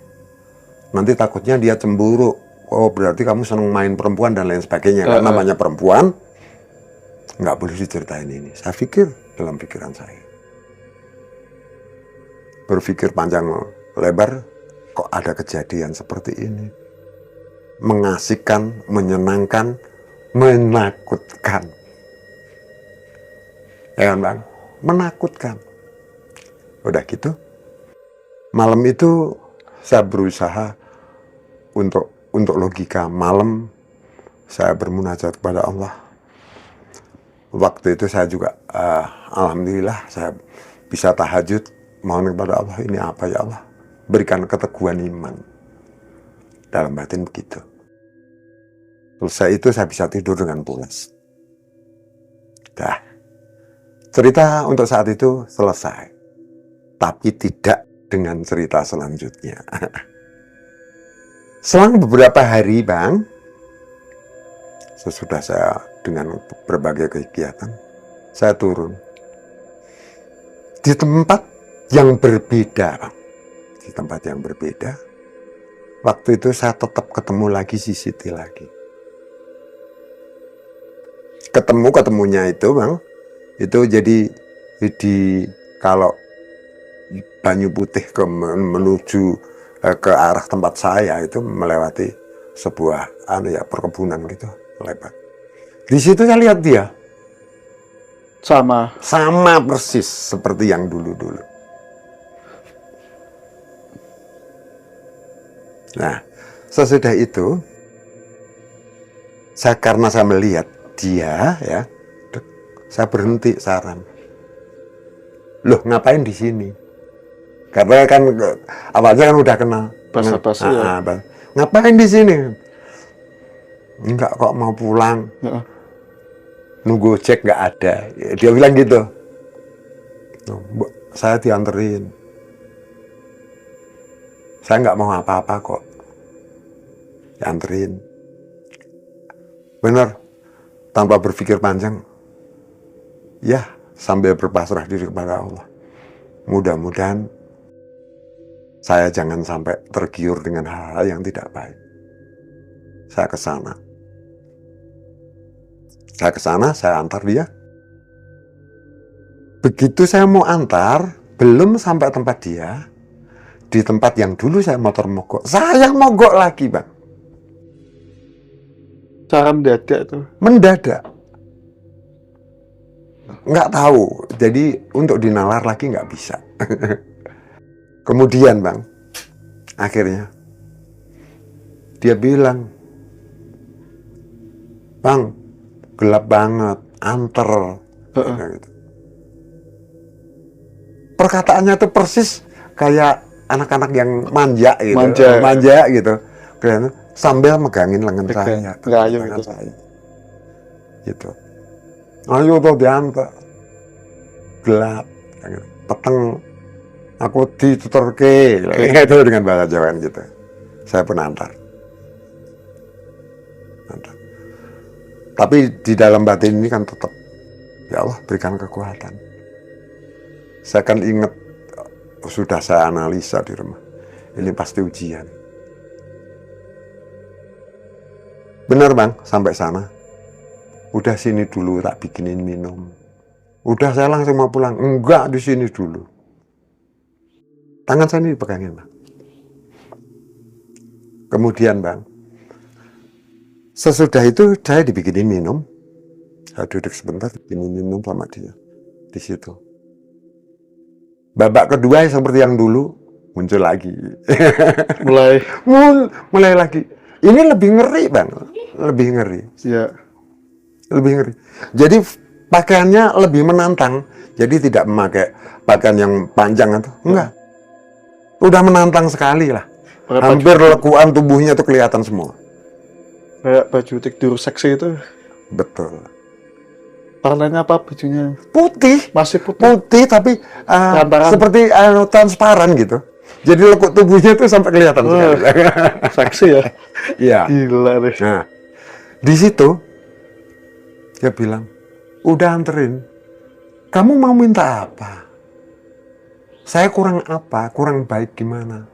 A: nanti takutnya dia cemburu. Oh, berarti kamu senang main perempuan dan lain sebagainya. Karena namanya perempuan, nggak boleh diceritain ini. Saya pikir dalam pikiran saya. Berpikir panjang lebar, kok ada kejadian seperti ini. Mengasihkan, menyenangkan, menakutkan. Ya kan, Bang? Menakutkan. Udah gitu, malam itu saya berusaha untuk logika. Malam saya bermunajat kepada Allah. Waktu itu saya juga, alhamdulillah, saya bisa tahajud. Mohon kepada Allah, ini apa ya Allah? Berikan keteguhan iman. Dalam batin begitu. Selesai itu saya bisa tidur dengan pulas. Dah. Cerita untuk saat itu selesai. Tapi tidak dengan cerita selanjutnya. Selang beberapa hari, Bang, sesudah saya dengan berbagai kegiatan, saya turun. Di tempat yang berbeda, Bang. Di tempat yang berbeda. Waktu itu saya tetap ketemu lagi si Siti lagi. Ketemunya itu, Bang, itu jadi kalau Banyu Putih menuju ke arah tempat saya itu melewati sebuah perkebunan gitu lebar. Di situ saya lihat dia. Sama persis seperti yang dulu-dulu. Nah, Sesudah itu, karena saya melihat dia, ya, saya berhenti saran. Loh, ngapain di sini? Karena kan awalnya kan udah kenal.
B: Basa-basi ya.
A: Ngapain di sini? Enggak kok, mau pulang. Nunggu cek nggak ada. Dia bilang gitu. Saya dianterin. Saya nggak mau apa-apa kok. Dianterin. Bener. Tanpa berpikir panjang. Ya, sambil berpasrah diri kepada Allah. Mudah-mudahan saya jangan sampai tergiur dengan hal-hal yang tidak baik. Saya ke sana. Saya antar dia. Begitu saya mau antar, belum sampai tempat dia, di tempat yang dulu saya motor mogok, saya mogok lagi, Bang.
B: Cara mendadak tuh.
A: Mendadak. Nggak tahu. Jadi untuk dinalar lagi nggak bisa. Kemudian, Bang, akhirnya dia bilang, Bang, gelap banget, anter. Gitu. Perkataannya tuh persis kayak anak-anak yang manja gitu. Manja gitu. Sambil megangin lengan saya.
B: Gitu.
A: Gitu. Ayo tuh diantar. Gelap. Gitu. Peteng. Aku dituturke. Itu dengan bahasa Jawa gitu. Saya pun antar. Tapi di dalam batin ini kan tetap, ya Allah berikan kekuatan. Saya kan ingat, sudah saya analisa di rumah. Ini pasti ujian. Benar, Bang, sampai sana. Udah sini dulu, tak bikinin minum. Udah saya langsung mau pulang. Enggak, di sini dulu. Tangan saya ini dipegangin, Bang. Kemudian, Bang, sesudah itu saya dibikinin minum. Saya duduk sebentar, dibikinin minum sama dia. Di situ. Babak kedua seperti yang dulu, muncul lagi. Mulai lagi. Ini lebih ngeri, Bang. Lebih ngeri.
B: Iya.
A: Lebih ngeri. Jadi pakaiannya lebih menantang. Jadi tidak memakai pakaian yang panjang atau enggak. Udah menantang sekali lah. Hampir lekuan tubuhnya tuh kelihatan semua.
B: Kayak baju tidur seksi itu.
A: Betul.
B: Warnanya apa bajunya?
A: Putih.
B: Masih putih.
A: Putih tapi seperti transparan gitu. Jadi lekuk tubuhnya tuh sampai kelihatan sekali.
B: Seksi ya?
A: Iya.
B: Gila deh.
A: Nah, di situ dia bilang, udah anterin. Kamu mau minta apa? Saya kurang apa? Kurang baik gimana?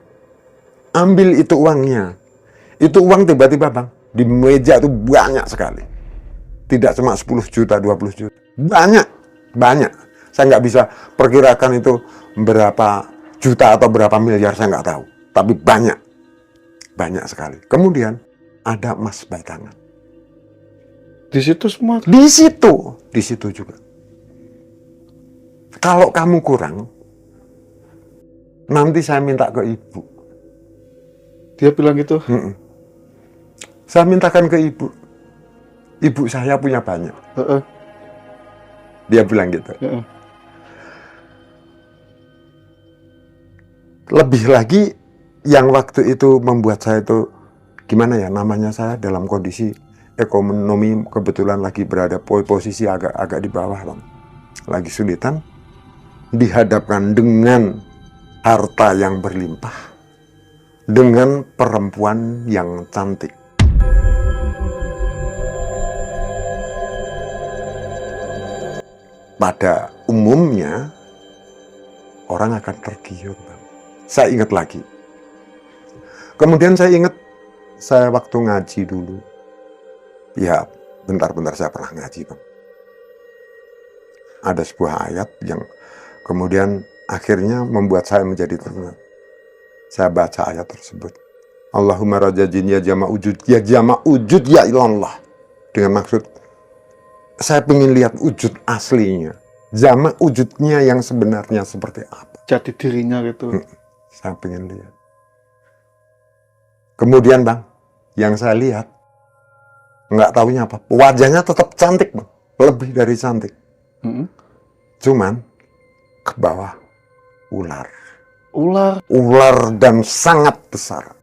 A: Ambil itu uangnya. Itu uang tiba-tiba, Bang, di meja itu banyak sekali. Tidak cuma 10 juta, 20 juta. Banyak. Saya nggak bisa perkirakan itu berapa juta atau berapa miliar, saya nggak tahu. Tapi banyak sekali. Kemudian ada emas batangan.
B: Di situ semua?
A: Di situ juga. Kalau kamu kurang, nanti saya minta ke ibu.
B: Dia bilang gitu?
A: Saya mintakan ke ibu. Ibu saya punya banyak. Dia bilang gitu. Lebih lagi yang waktu itu membuat saya itu, gimana ya namanya, saya dalam kondisi ekonomi kebetulan lagi berada posisi agak di bawah, Bang. Lagi sulitan, dihadapkan dengan harta yang berlimpah, dengan perempuan yang cantik. Pada umumnya orang akan tergiur, Bang. Saya ingat lagi. Kemudian saya ingat saya waktu ngaji dulu. Ya, bentar-bentar saya pernah ngaji, Bang. Ada sebuah ayat yang kemudian akhirnya membuat saya menjadi teringat. Saya baca ayat tersebut. Allahumma rajajin ya jama' ujud ya ilallah. Dengan maksud, saya ingin lihat wujud aslinya. Jama' wujudnya yang sebenarnya seperti apa.
B: Jati dirinya gitu.
A: Saya ingin lihat. Kemudian, Bang, Yang saya lihat, nggak taunya apa, wajahnya tetap cantik, Bang. Lebih dari cantik. Cuman, ke bawah, ular.
B: Ular.
A: Ular dan sangat besar.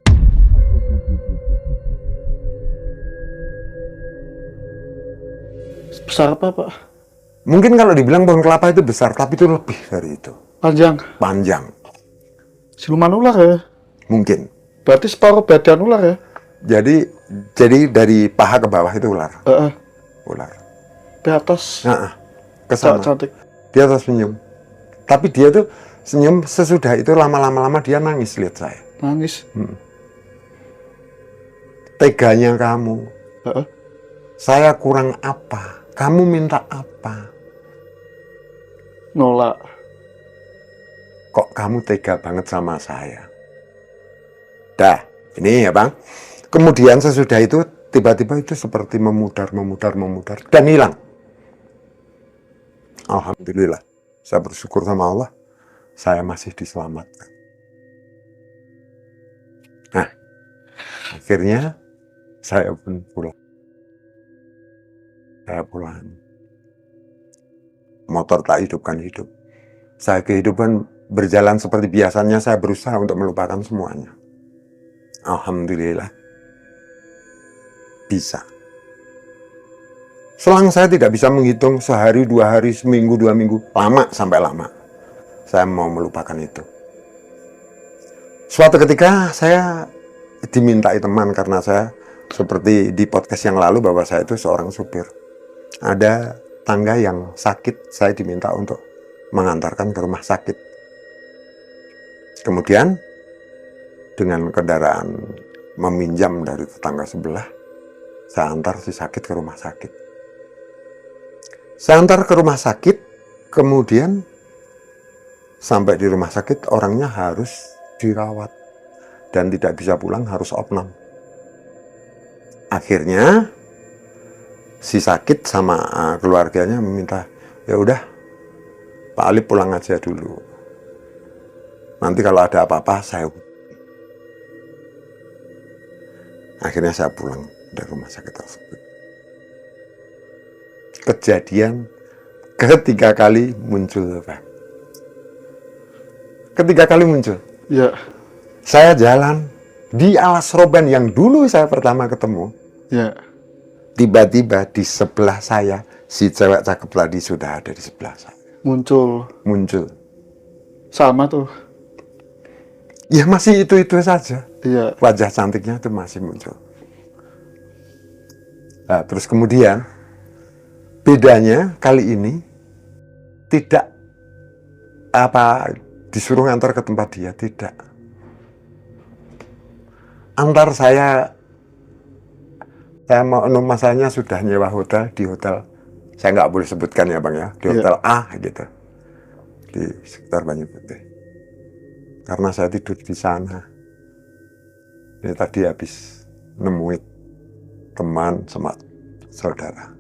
B: Besar apa, Pak?
A: Mungkin kalau dibilang pohon kelapa itu besar, tapi itu lebih dari itu.
B: Panjang.
A: Panjang.
B: Siluman ular ya?
A: Mungkin.
B: Berarti separuh badan ular ya?
A: Jadi dari paha ke bawah itu ular. Ular.
B: Di atas.
A: Nah, ke sana.
B: Cantik.
A: Dia terus senyum. Tapi dia tuh senyum sesudah itu lama-lama dia nangis lihat saya.
B: Nangis.
A: Teganya kamu. Saya kurang apa? Kamu minta apa?
B: Nolak.
A: Kok kamu tega banget sama saya? Dah, ini ya Bang. Kemudian sesudah itu tiba-tiba itu seperti memudar dan hilang. Alhamdulillah. Saya bersyukur sama Allah, saya masih diselamatkan. Nah, akhirnya saya pun pulang. Saya pulang. Motor tak hidupkan hidup. Saya kehidupan berjalan seperti biasanya, saya berusaha untuk melupakan semuanya. Alhamdulillah. Bisa. Selang saya tidak bisa menghitung sehari, 2 hari, seminggu, 2 minggu. Lama sampai lama. Saya mau melupakan itu. Suatu ketika saya dimintai teman karena saya seperti di podcast yang lalu bahwa saya itu seorang supir. Ada tangga yang sakit, saya diminta untuk mengantarkan ke rumah sakit. Kemudian dengan kendaraan meminjam dari tetangga sebelah, saya antar si sakit ke rumah sakit. Saya antar ke rumah sakit, kemudian sampai di rumah sakit orangnya harus dirawat dan tidak bisa pulang, harus opnam. Akhirnya si sakit sama keluarganya meminta, ya udah Pak Ali pulang aja dulu. Nanti kalau ada apa-apa saya. Akhirnya saya pulang dari rumah sakit tersebut. Kejadian ketiga kali muncul, Pak. Ketiga kali muncul.
B: Ya.
A: Saya jalan di Alas Roban yang dulu saya pertama ketemu.
B: Ya.
A: Tiba-tiba di sebelah saya, si cewek cakep tadi sudah ada di sebelah saya. Muncul.
B: Sama tuh.
A: Ya masih itu-itu saja.
B: Iya.
A: Wajah cantiknya itu masih muncul. Nah, terus kemudian bedanya kali ini tidak disuruh ngantar ke tempat dia, tidak. Antar saya mau masalahnya sudah nyewa hotel di hotel, saya nggak boleh sebutkan ya Bang ya, di hotel A gitu, di sekitar Banyu Putih. Karena saya tidur di sana. Ini tadi habis nemuin teman sama saudara.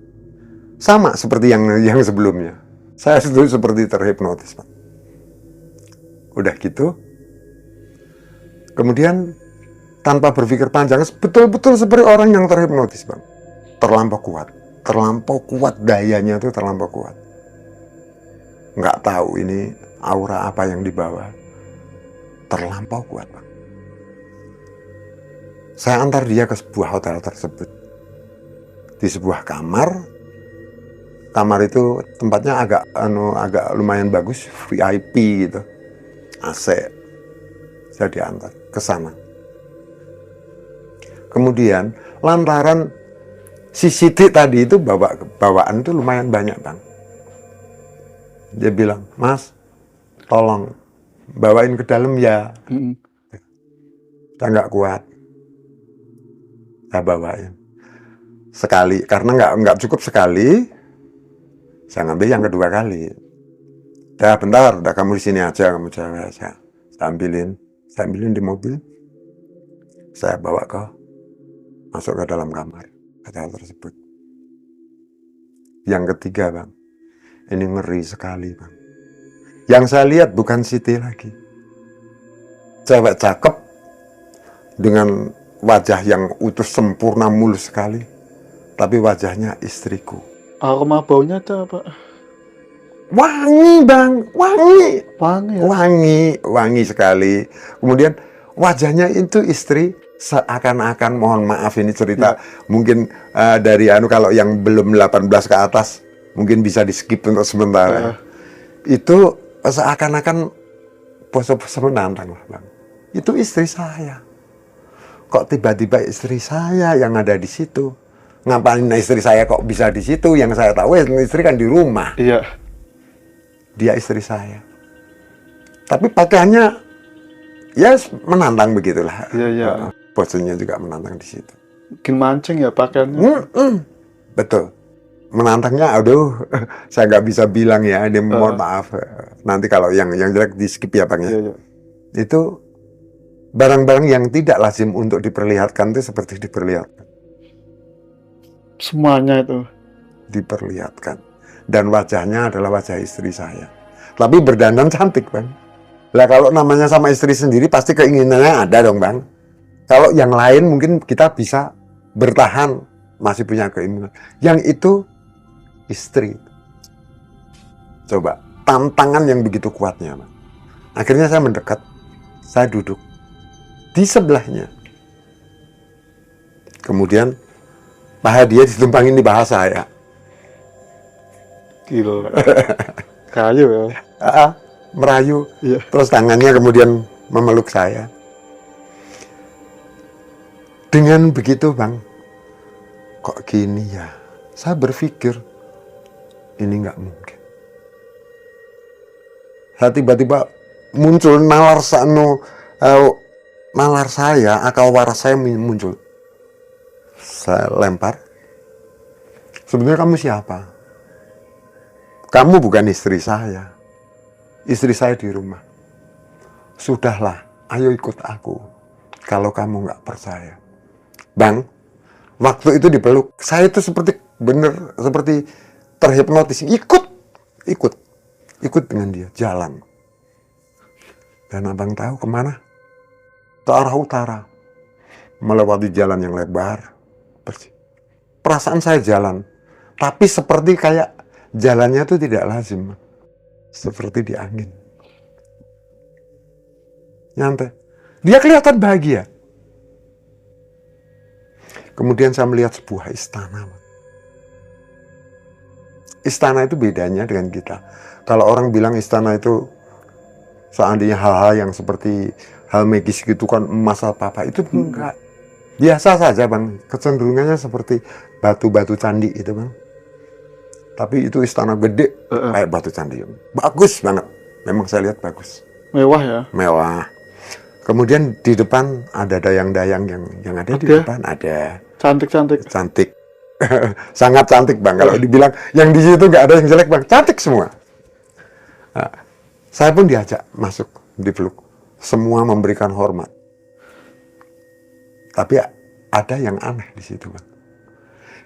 A: Sama seperti yang sebelumnya. Saya itu seperti terhipnotis, Pak. Udah gitu. Kemudian tanpa berpikir panjang, betul-betul seperti orang yang terhipnotis, Bang. Terlampau kuat dayanya itu terlampau kuat. Nggak tahu ini aura apa yang dibawa. Terlampau kuat, Bang. Saya antar dia ke sebuah hotel tersebut. Di sebuah kamar. Kamar itu tempatnya agak lumayan bagus, VIP gitu. AC. Saya diantar ke sana. Kemudian lantaran si Siti tadi itu bawaan itu lumayan banyak, Bang. Dia bilang, "Mas, tolong bawain ke dalam ya." Saya nggak kuat. Saya bawain. Sekali, karena nggak cukup sekali, saya ngambil yang kedua kali. Ya bentar, udah kamu di sini aja, kamu cewek. Saya ambilin di mobil. Saya bawa masuk ke dalam kamar hotel tersebut. Yang ketiga, Bang, ini ngeri sekali, Bang. Yang saya lihat bukan Siti lagi. Cewek cakep dengan wajah yang utuh sempurna mulus sekali, tapi wajahnya istriku.
B: Aroma baunya ada Pak?
A: Wangi bang, wangi,
B: Wangi ya?
A: wangi sekali. Kemudian wajahnya itu istri seakan-akan, mohon maaf ini cerita mungkin dari kalau yang belum 18 ke atas mungkin bisa di skip untuk sementara. Itu seakan-akan pose-pose menantang lah bang. Itu istri saya. Kok tiba-tiba istri saya yang ada di situ? Ngapain istri saya kok bisa di situ? Yang saya tahu istri kan di rumah.
B: Iya.
A: Dia istri saya. Tapi pakaiannya ya menantang begitulah.
B: Iya.
A: Posenya juga menantang di situ.
B: Bikin mancing ya pakaiannya.
A: Betul. Menantangnya, aduh, saya nggak bisa bilang ya. Ini mohon maaf. Nanti kalau yang jelek di skip ya bang ya.
B: Iya.
A: Itu barang-barang yang tidak lazim untuk diperlihatkan itu seperti diperlihatkan.
B: Semuanya itu.
A: Diperlihatkan. Dan wajahnya adalah wajah istri saya. Tapi berdandan cantik bang. Lah kalau namanya sama istri sendiri pasti keinginannya ada dong bang. Kalau yang lain mungkin kita bisa bertahan, masih punya keinginan. Yang itu istri. Coba, tantangan yang begitu kuatnya bang. Akhirnya saya mendekat, saya duduk di sebelahnya. Kemudian paha dia ditumpangin di paha saya.
B: Gila. Kayu ya.
A: Merayu.
B: Iya.
A: Terus tangannya kemudian memeluk saya. Dengan begitu bang, kok gini ya? Saya berpikir ini nggak mungkin. Saya tiba-tiba muncul nalar saya, akal waras saya muncul. Saya lempar. Sebenarnya kamu siapa? Kamu bukan istri saya. Istri saya di rumah. Sudahlah, ayo ikut aku. Kalau kamu nggak percaya. Bang, waktu itu dipeluk. Saya itu seperti terhipnotis. Ikut dengan dia, jalan. Dan abang tahu kemana? Ke arah utara. Melewati jalan yang lebar. Perasaan saya jalan. Tapi seperti kayak jalannya itu tidak lazim. Seperti di angin. Nyantai. Dia kelihatan bahagia. Kemudian saya melihat sebuah istana. Istana itu bedanya dengan kita. Kalau orang bilang istana itu seandainya hal-hal yang seperti hal magis gitu kan, emas apa itu enggak. Biasa saja bang. Kecenderungannya seperti batu-batu candi itu bang. Tapi itu istana gede kayak batu candi. Bagus banget. Memang saya lihat bagus.
B: Mewah ya.
A: Mewah. Kemudian di depan ada dayang-dayang yang ada di depan ada. Cantik. Sangat cantik bang. Kalau dibilang yang di situ nggak ada yang jelek bang, cantik semua. Nah, saya pun diajak masuk, dipeluk. Semua memberikan hormat. Tapi ada yang aneh di situ bang.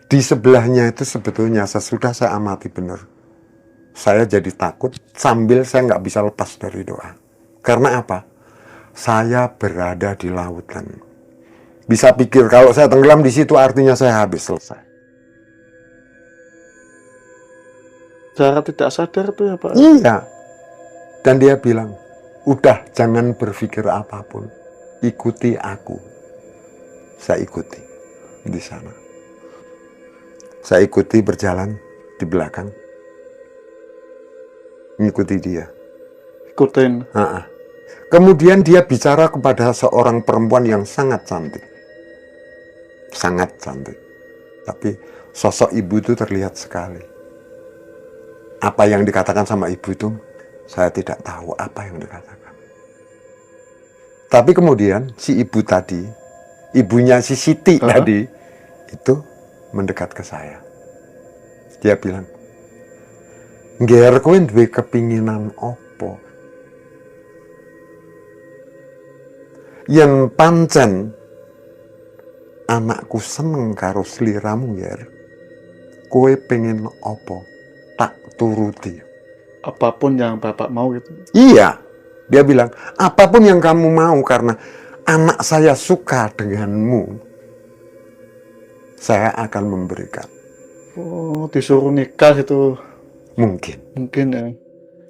A: Di sebelahnya itu sebetulnya sesudah saya amati benar, saya jadi takut sambil saya nggak bisa lepas dari doa. Karena apa? Saya berada di lautan. Bisa pikir kalau saya tenggelam di situ artinya saya habis selesai.
B: Secara tidak sadar tuh ya Pak?
A: Iya. Dan dia bilang, udah jangan berpikir apapun. Ikuti aku. Saya ikuti di sana. Saya ikuti berjalan di belakang. Ngikuti dia.
B: Ikutin.
A: Kemudian dia bicara kepada seorang perempuan yang sangat cantik. Sangat cantik. Tapi sosok ibu itu terlihat sekali. Apa yang dikatakan sama ibu itu, saya tidak tahu apa yang dikatakan. Tapi kemudian si ibu tadi, ibunya si Siti tadi, itu mendekat ke saya. Dia bilang, "Ngger kowe duwe kepinginan opo? Yen pancen anakku seneng karo sliramu ngger, kowe pengen opo? Tak turuti."
B: Apapun yang Bapak mau gitu.
A: Iya, dia bilang, apapun yang kamu mau karena anak saya suka denganmu, saya akan memberikan.
B: Oh, disuruh nikah itu
A: Mungkin.
B: mungkin ya.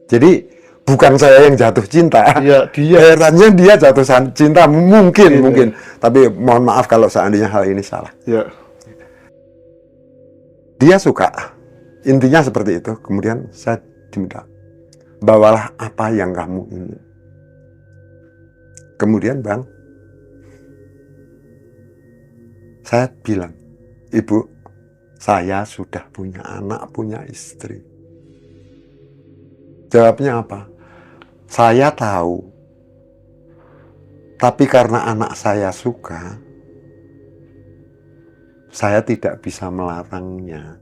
A: Jadi bukan saya yang jatuh cinta.
B: Iya, dia.
A: Herannya dia jatuh cinta. Mungkin,
B: Iya.
A: mungkin. Tapi mohon maaf kalau seandainya hal ini salah.
B: Ya.
A: Dia suka. Intinya seperti itu. Kemudian saya diminta, bawalah apa yang kamu ingin. Kemudian Bang, saya bilang, Ibu, saya sudah punya anak, punya istri. Jawabnya apa? Saya tahu. Tapi karena anak saya suka, saya tidak bisa melarangnya.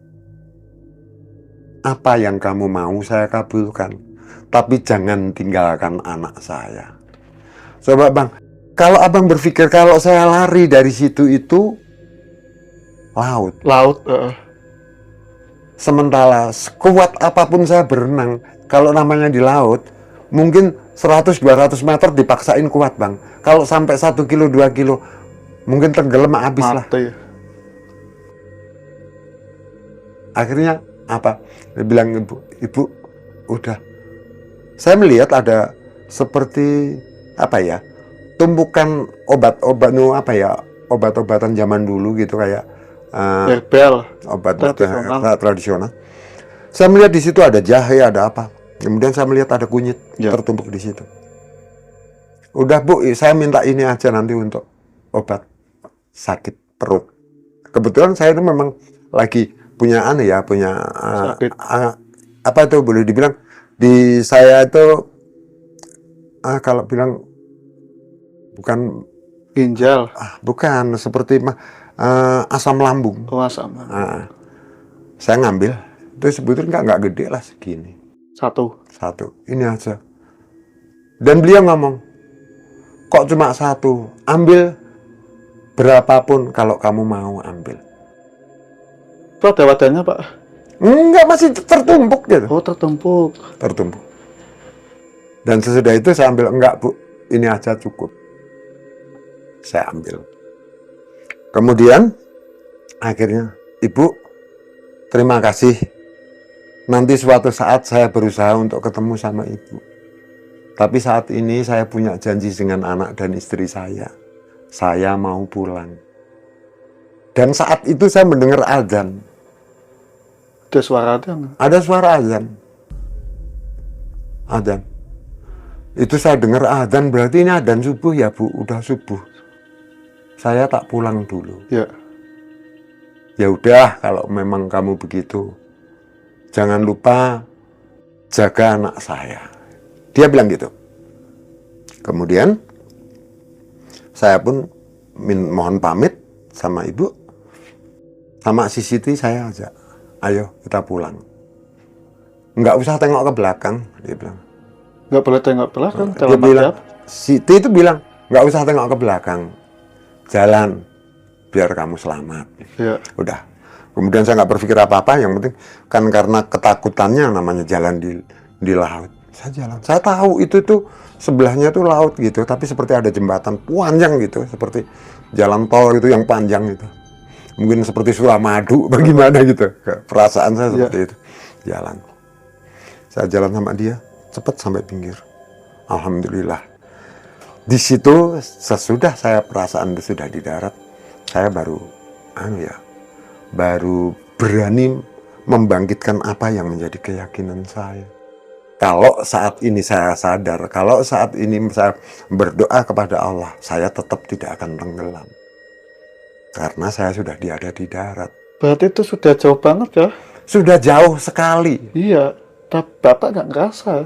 A: Apa yang kamu mau saya kabulkan. Tapi jangan tinggalkan anak saya. Coba Bang, kalau Abang berpikir kalau saya lari dari situ itu laut.
B: Laut.
A: Sementara sekuat apapun saya berenang, kalau namanya di laut, mungkin 100-200 meter dipaksain kuat Bang. Kalau sampai 1 kilo, 2 kilo, mungkin tenggelam habis lah.
B: Mati.
A: Akhirnya apa? Dia bilang, Ibu, udah. Saya melihat ada seperti apa ya? Tumpukan obat-obatan zaman dulu gitu kayak
B: Herbal.
A: obat
B: Tradisional.
A: tradisional. Saya melihat di situ ada jahe, ada apa. Kemudian saya melihat ada kunyit tertumpuk di situ. Udah Bu, saya minta ini aja nanti untuk obat sakit perut. Kebetulan saya itu memang lagi punya
B: Sakit.
A: apa itu boleh dibilang di saya itu kalau bilang bukan
B: Ginjal.
A: bukan seperti asam lambung.
B: Oh, asam.
A: Saya ngambil itu sebetulnya nggak gede lah segini.
B: Satu.
A: Ini aja. Dan beliau ngomong, kok cuma satu? Ambil berapapun kalau kamu mau ambil.
B: Itu ada wadahnya Pak?
A: Enggak, masih tertumpuk gitu.
B: Oh, tertumpuk.
A: Tertumpuk. Dan sesudah itu saya ambil, enggak Bu, ini aja cukup. Saya ambil. Kemudian akhirnya, Ibu, terima kasih. Nanti suatu saat saya berusaha untuk ketemu sama Ibu. Tapi saat ini saya punya janji dengan anak dan istri saya. Saya mau pulang. Dan saat itu saya mendengar azan.
B: Ada suara azan.
A: Ada suara azan. Azan. Itu saya dengar azan, berarti ini azan subuh ya Bu, udah subuh. Saya tak pulang dulu.
B: Ya.
A: Ya udah, kalau memang kamu begitu, jangan lupa jaga anak saya. Dia bilang gitu. Kemudian saya pun mohon pamit sama Ibu, sama si Siti saya ajak, ayo kita pulang. Nggak usah tengok ke belakang, dia bilang.
B: Nggak boleh tengok belakang.
A: Dia bilang, Siti itu bilang, nggak usah tengok ke belakang, jalan biar kamu selamat.
B: Ya.
A: Udah. Kemudian saya nggak berpikir apa-apa, yang penting kan karena ketakutannya namanya jalan di laut. Saya jalan. Saya tahu itu tuh sebelahnya tuh laut gitu, tapi seperti ada jembatan panjang gitu, seperti jalan tol itu yang panjang gitu. Mungkin seperti Suramadu, bagaimana gitu. Perasaan saya seperti itu. Jalan. Saya jalan sama dia, cepat sampai pinggir. Alhamdulillah. Di situ sesudah saya perasaan sudah di darat, saya baru baru berani membangkitkan apa yang menjadi keyakinan saya. Kalau saat ini saya sadar, kalau saat ini saya berdoa kepada Allah, saya tetap tidak akan tenggelam. Karena saya sudah ada di darat.
B: Berarti itu sudah jauh banget ya?
A: Sudah jauh sekali.
B: Iya, tapi Bapak nggak ngerasa?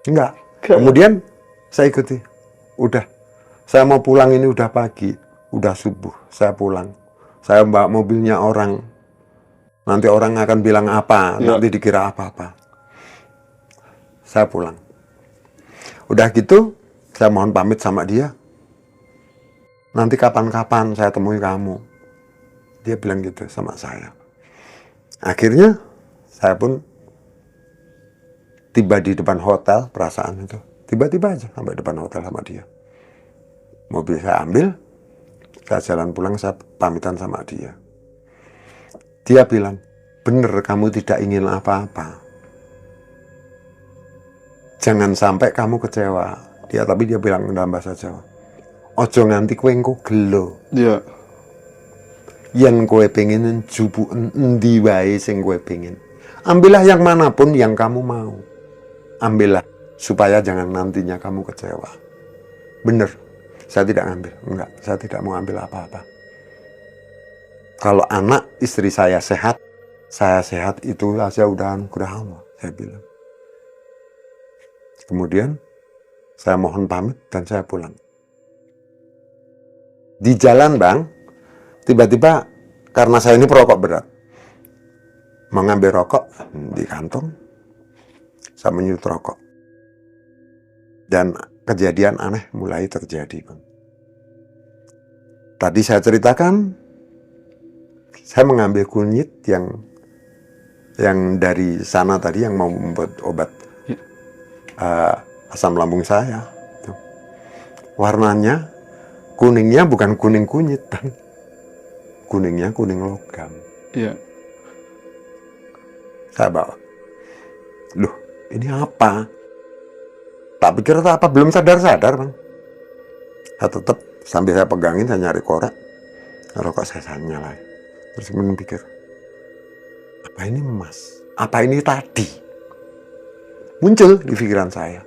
A: Enggak. Kemudian saya ikuti. Udah, saya mau pulang, ini udah pagi, udah subuh, saya pulang. Saya bawa mobilnya orang. Nanti orang akan bilang apa, nanti dikira apa-apa. Saya pulang. Udah gitu, saya mohon pamit sama dia. Nanti kapan-kapan saya temui kamu. Dia bilang gitu sama saya. Akhirnya, saya pun tiba di depan hotel, perasaan itu. Tiba-tiba aja sampai depan hotel sama dia. Mobil saya ambil, saya jalan pulang, saya pamitan sama dia. Dia bilang, bener kamu tidak ingin apa-apa. Jangan sampai kamu kecewa. Tapi dia bilang dalam bahasa Jawa, ojo nganti kowe engko gelo.
B: Iya.
A: Yen kowe pengen jubu endi wae sing kowe pengen. Ambillah yang manapun yang kamu mau. Ambillah supaya jangan nantinya kamu kecewa. Bener, saya tidak ngambil. Enggak, saya tidak mau ambil apa-apa. Kalau anak istri saya sehat itu saja udah anugerah Allah, saya bilang. Kemudian saya mohon pamit dan saya pulang. Di jalan, Bang, tiba-tiba karena saya ini perokok berat, mengambil rokok di kantong, saya menyulut rokok. Dan kejadian aneh mulai terjadi, Bang. Tadi saya ceritakan, saya mengambil kunyit yang dari sana tadi yang mau membuat obat asam lambung saya. Warnanya kuningnya bukan kuning kunyit, Bang. Kuningnya kuning logam.
B: Iya.
A: Saya bawa. Loh, ini apa? Tak pikir apa, belum sadar-sadar, Bang. Saya tetap sambil saya pegangin, saya nyari korek. Rokok saya nyalain. Terus kemudian pikir, apa ini emas? Apa ini tadi? Muncul di pikiran saya.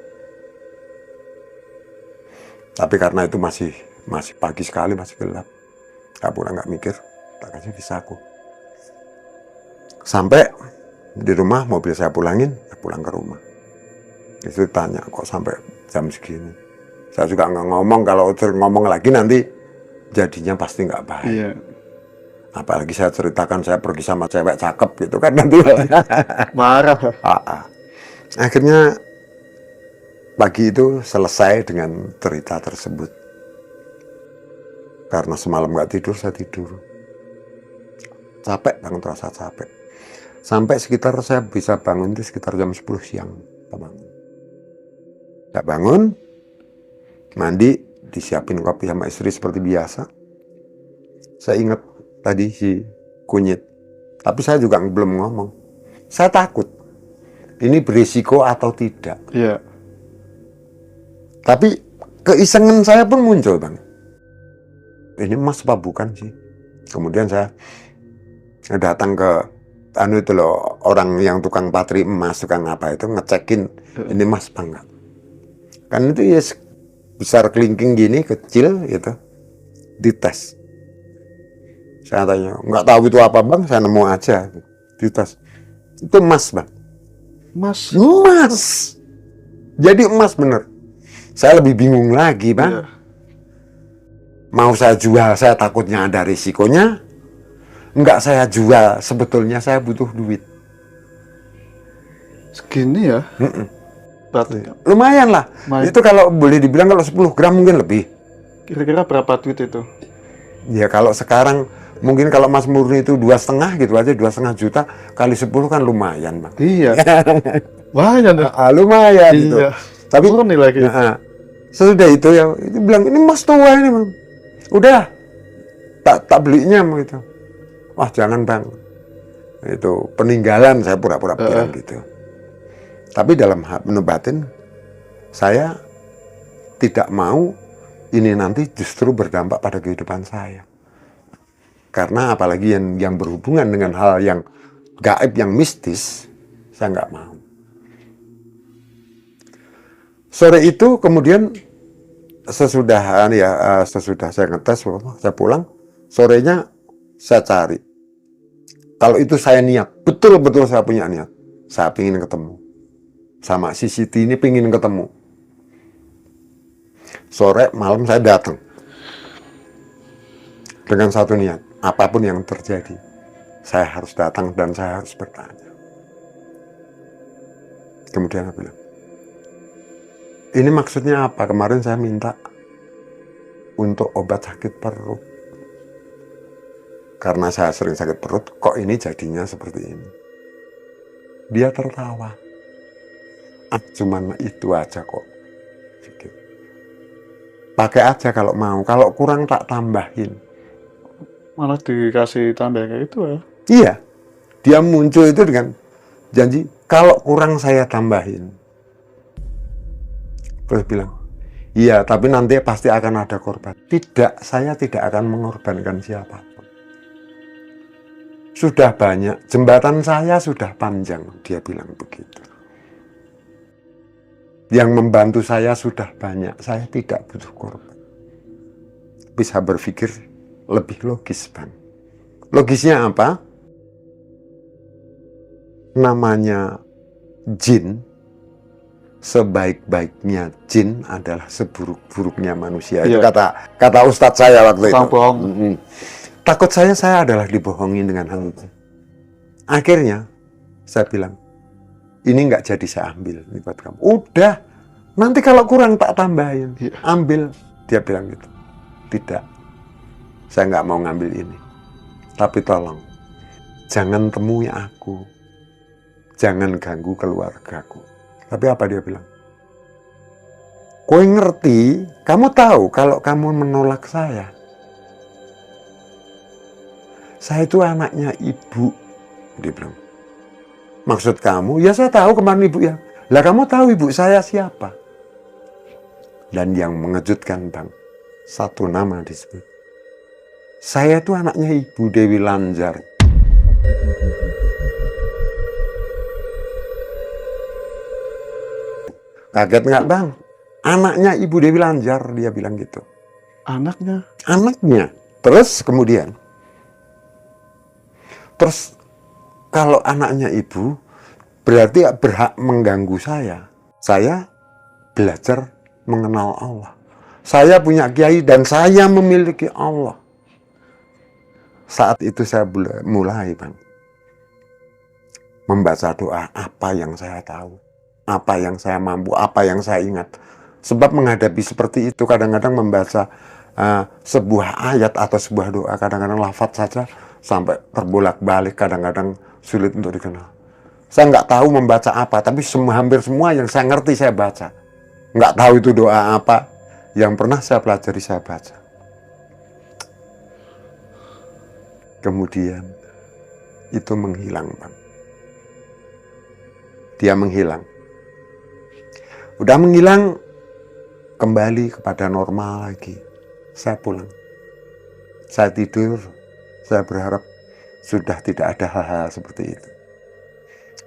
A: Tapi karena itu masih pagi sekali, masih gelap. Saya pulang nggak mikir, tak kasih di saku. Sampai di rumah, mobil saya pulangin, saya pulang ke rumah. Itu tanya, kok sampai jam segini? Saya juga nggak ngomong, kalau ngomong lagi nanti jadinya pasti nggak baik.
B: Iya.
A: Apalagi saya ceritakan saya pergi sama cewek cakep gitu kan nanti
B: Marah.
A: Akhirnya pagi itu selesai dengan cerita tersebut. Karena semalam nggak tidur, saya tidur. Capek, Bang, terasa capek. Sampai sekitar saya bisa bangun itu sekitar jam 10 siang. Saya bangun, mandi, disiapin kopi sama istri seperti biasa. Saya ingat tadi si kunyit. Tapi saya juga belum ngomong. Saya takut. Ini berisiko atau tidak.
B: Iya.
A: Tapi keisengan saya pun muncul, Bang. Ini emas apa bukan sih? Kemudian saya datang ke itu loh, orang yang tukang patri emas, tukang apa itu, ngecekin ini emas apa enggak. Kan itu ya besar kelingking gini, kecil gitu. Dites. Saya tanya, nggak tahu itu apa, Bang, saya nemu aja. Dites. Itu emas, Bang.
B: Mas.
A: Emas. Jadi emas bener. Saya lebih bingung lagi, Bang.
B: Iya.
A: Mau saya jual, saya takutnya ada risikonya. Enggak saya jual, sebetulnya saya butuh duit.
B: Segini ya? Berarti
A: Lumayan lah.
B: Lumayan.
A: Itu kalau boleh dibilang kalau 10 gram mungkin lebih.
B: kira-kira berapa duit itu?
A: Ya kalau sekarang mungkin kalau Mas Murni itu 2,5 gitu aja, 2,5 juta kali 10 kan lumayan, Bang.
B: Iya. Banyak ya.
A: Lumayan gitu.
B: Iya.
A: Tapi
B: Murni lagi.
A: sesudah itu ya, itu bilang ini emas tua ini, Bang. Udah, tak belinya gitu. Wah jangan, Bang. Itu peninggalan, saya pura-pura bilang gitu. Tapi dalam batin, saya tidak mau ini nanti justru berdampak pada kehidupan saya. Karena apalagi yang berhubungan dengan hal yang gaib, yang mistis, saya nggak mau. Sore itu kemudian sesudah saya ngetes, saya pulang, sorenya saya cari. Kalau itu saya niat, betul-betul saya punya niat, saya ingin ketemu. Sama si Siti ini pengen ketemu. Sore malam saya datang dengan satu niat, apapun yang terjadi saya harus datang dan saya harus bertanya. Kemudian saya bilang, ini maksudnya apa? Kemarin saya minta untuk obat sakit perut karena saya sering sakit perut, kok ini jadinya seperti ini. Dia tertawa. Cuman itu aja kok. pakai aja kalau mau, kalau kurang tak tambahin.
B: Malah dikasih tambah kayak itu ya.
A: Iya, dia muncul itu dengan janji, kalau kurang saya tambahin. Terus bilang, iya, tapi nanti pasti akan ada korban. Tidak, saya tidak akan mengorbankan siapapun. Sudah banyak, jembatan saya sudah panjang, dia bilang begitu. Yang membantu saya sudah banyak, saya tidak butuh korban. Bisa berpikir lebih logis, Bang. Logisnya apa? Namanya jin, sebaik-baiknya jin adalah seburuk-buruknya manusia. Itu
B: Iya.
A: kata ustadz saya waktu itu.
B: Tukang bohong.
A: Takut saya adalah dibohongin dengan hal itu. Akhirnya saya bilang, ini nggak jadi saya ambil ini buat kamu. Udah, nanti kalau kurang tak tambahin.
B: Iya.
A: Ambil, dia bilang gitu. Tidak, saya nggak mau ngambil ini. Tapi tolong, jangan temui aku. Jangan ganggu keluargaku. Tapi apa dia bilang? Kowe ngerti, kamu tahu kalau kamu menolak saya itu anaknya ibu. Dia bilang, maksud kamu? Ya saya tahu kemarin ibu ya. Lah kamu tahu ibu saya siapa? Dan yang mengejutkan, Bang, satu nama disebut. Saya itu anaknya Ibu Dewi Lanjar. Kaget nggak, Bang? Anaknya Ibu Dewi Lanjar, dia bilang gitu.
B: Anaknya.
A: Anaknya. Terus kemudian, kalau anaknya ibu, berarti berhak mengganggu saya. Saya belajar mengenal Allah. Saya punya kiai dan saya memiliki Allah. Saat itu saya mulai, Bang, membaca doa apa yang saya tahu, apa yang saya mampu, apa yang saya ingat. Sebab menghadapi seperti itu, kadang-kadang membaca sebuah ayat atau sebuah doa, kadang-kadang lafaz saja sampai terbolak-balik, kadang-kadang sulit untuk dikenal. Saya nggak tahu membaca apa, tapi hampir semua yang saya ngerti saya baca. Nggak tahu itu doa apa, yang pernah saya pelajari saya baca. Kemudian itu menghilang, Bang. Dia menghilang. Udah menghilang, kembali kepada normal lagi. Saya pulang. Saya tidur, saya berharap sudah tidak ada hal-hal seperti itu.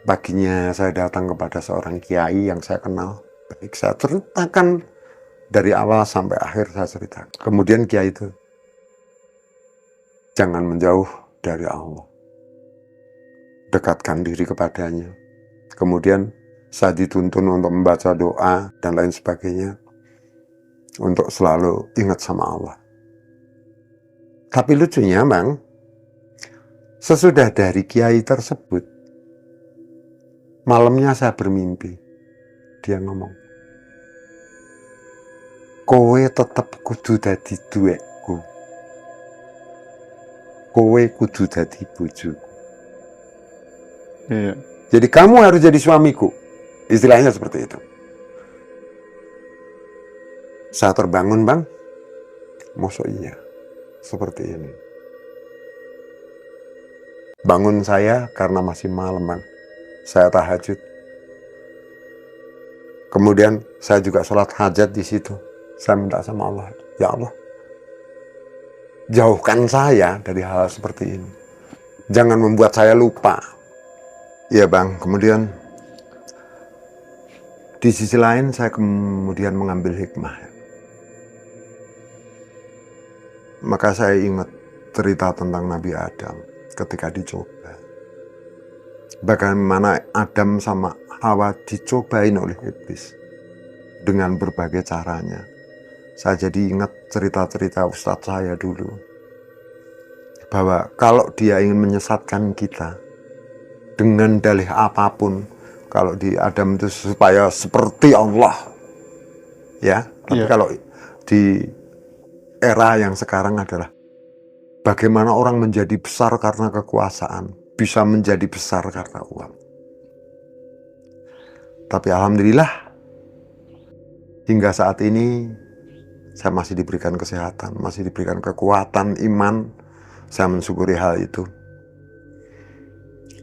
A: Paginya saya datang kepada seorang kiai yang saya kenal. Baik, saya ceritakan dari awal sampai akhir saya ceritakan. Kemudian kiai itu, jangan menjauh dari Allah. Dekatkan diri kepadanya. Kemudian saya dituntun untuk membaca doa dan lain sebagainya. Untuk selalu ingat sama Allah. Tapi lucunya, Bang, sesudah dari kiai tersebut, malamnya saya bermimpi. Dia ngomong, kowe tetep kudu dadi duwekku. Kowe kudu dadi bojoku.
B: Iya.
A: Jadi kamu harus jadi suamiku. Istilahnya seperti itu. Saya terbangun, Bang. Mosok iya. Seperti ini. Bangun saya karena masih malam, Bang. Saya tahajud. Kemudian saya juga sholat hajat di situ. Saya minta sama Allah, ya Allah, jauhkan saya dari hal seperti ini. Jangan membuat saya lupa. Ya, Bang, kemudian di sisi lain saya kemudian mengambil hikmah. Maka saya ingat cerita tentang Nabi Adam ketika dicoba. Bagaimana Adam sama Hawa dicobain oleh iblis dengan berbagai caranya. Saya jadi ingat cerita-cerita ustadz saya dulu. Bahwa kalau dia ingin menyesatkan kita dengan dalih apapun, kalau di Adam itu supaya seperti Allah. Ya, tapi kalau di era yang sekarang adalah bagaimana orang menjadi besar karena kekuasaan, bisa menjadi besar karena uang. Tapi alhamdulillah hingga saat ini Saya masih diberikan kesehatan, masih diberikan kekuatan iman. Saya mensyukuri hal itu.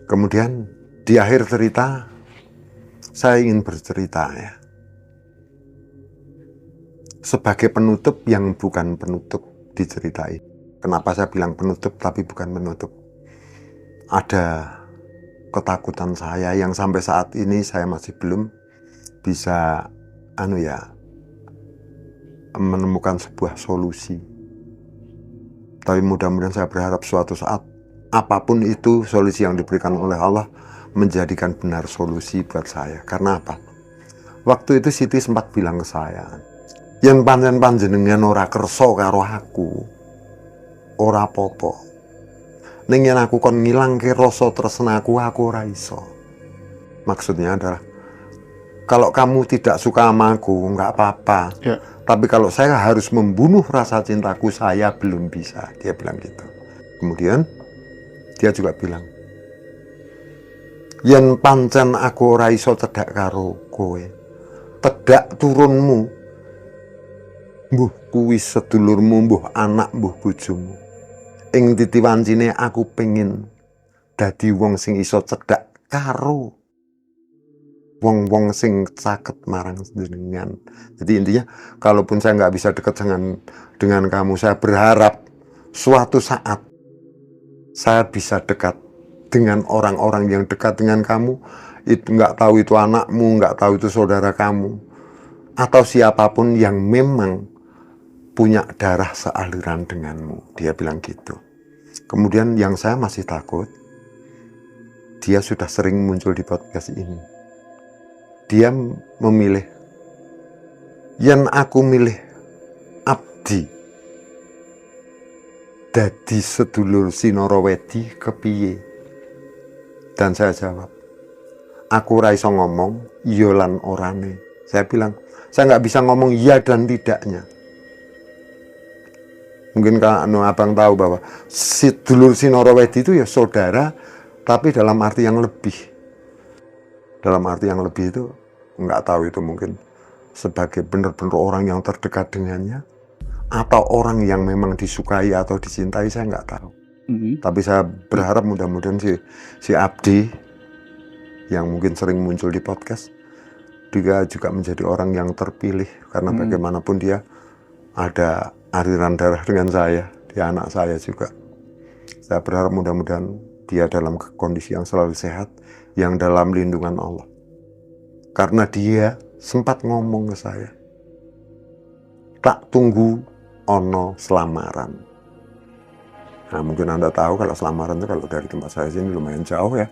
A: Kemudian di akhir cerita, saya ingin bercerita ya. Sebagai penutup yang bukan penutup di cerita ini. Kenapa saya bilang penutup tapi bukan penutup? Ada ketakutan saya yang sampai saat ini saya masih belum bisa menemukan sebuah solusi. Tapi mudah-mudahan saya berharap suatu saat apapun itu solusi yang diberikan oleh Allah menjadikan benar solusi buat saya. Karena apa? Waktu itu Siti sempat bilang ke saya, yen pancen panjenengan ora kersa karo aku, ora apa-apa. Ning yen aku kon ngilangke rasa tresnaku, aku ora iso. Maksudnya adalah kalau kamu tidak suka sama aku, nggak apa-apa.
B: Ya.
A: Tapi kalau saya harus membunuh rasa cintaku, saya belum bisa. Dia bilang gitu. Kemudian dia juga bilang, yen pancen aku ora iso cedhak karo kowe, tedak turunmu, mbuh kuwi sedulurmu, mbuh anak, mbuh bojomu. Ing titi wancine aku pengin dadi wong sing iso cedhak karo wong-wong sing caket marang jenengan. Jadi intinya, kalaupun saya nggak bisa dekat dengan kamu, saya berharap suatu saat saya bisa dekat dengan orang-orang yang dekat dengan kamu. Itu nggak tahu itu anakmu, nggak tahu itu saudara kamu, atau siapapun yang memang punya darah sealiran denganmu. Dia bilang gitu. Kemudian yang saya masih takut, dia sudah sering muncul di podcast ini. Dia memilih, yen aku milih Abdi dadi sedulur Sinorawedi kepiye? Dan saya jawab, aku ora iso ngomong iya lan orane. Saya bilang, saya nggak bisa ngomong iya dan tidaknya. Mungkin kalau abang tahu bahwa sedulur Sinorawedi itu ya saudara, tapi dalam arti yang lebih. Dalam arti yang lebih itu, nggak tahu itu mungkin sebagai benar-benar orang yang terdekat dengannya, atau orang yang memang disukai atau dicintai, saya nggak tahu. Tapi saya berharap mudah-mudahan si Abdi, yang mungkin sering muncul di podcast, dia juga menjadi orang yang terpilih. Karena bagaimanapun dia ada aliran darah dengan saya, dia anak saya juga. Saya berharap mudah-mudahan dia dalam kondisi yang selalu sehat, yang dalam lindungan Allah. Karena dia sempat ngomong ke saya, tak tunggu ono selamaran. Nah, mungkin Anda tahu kalau selamaran itu kalau dari tempat saya sini lumayan jauh ya.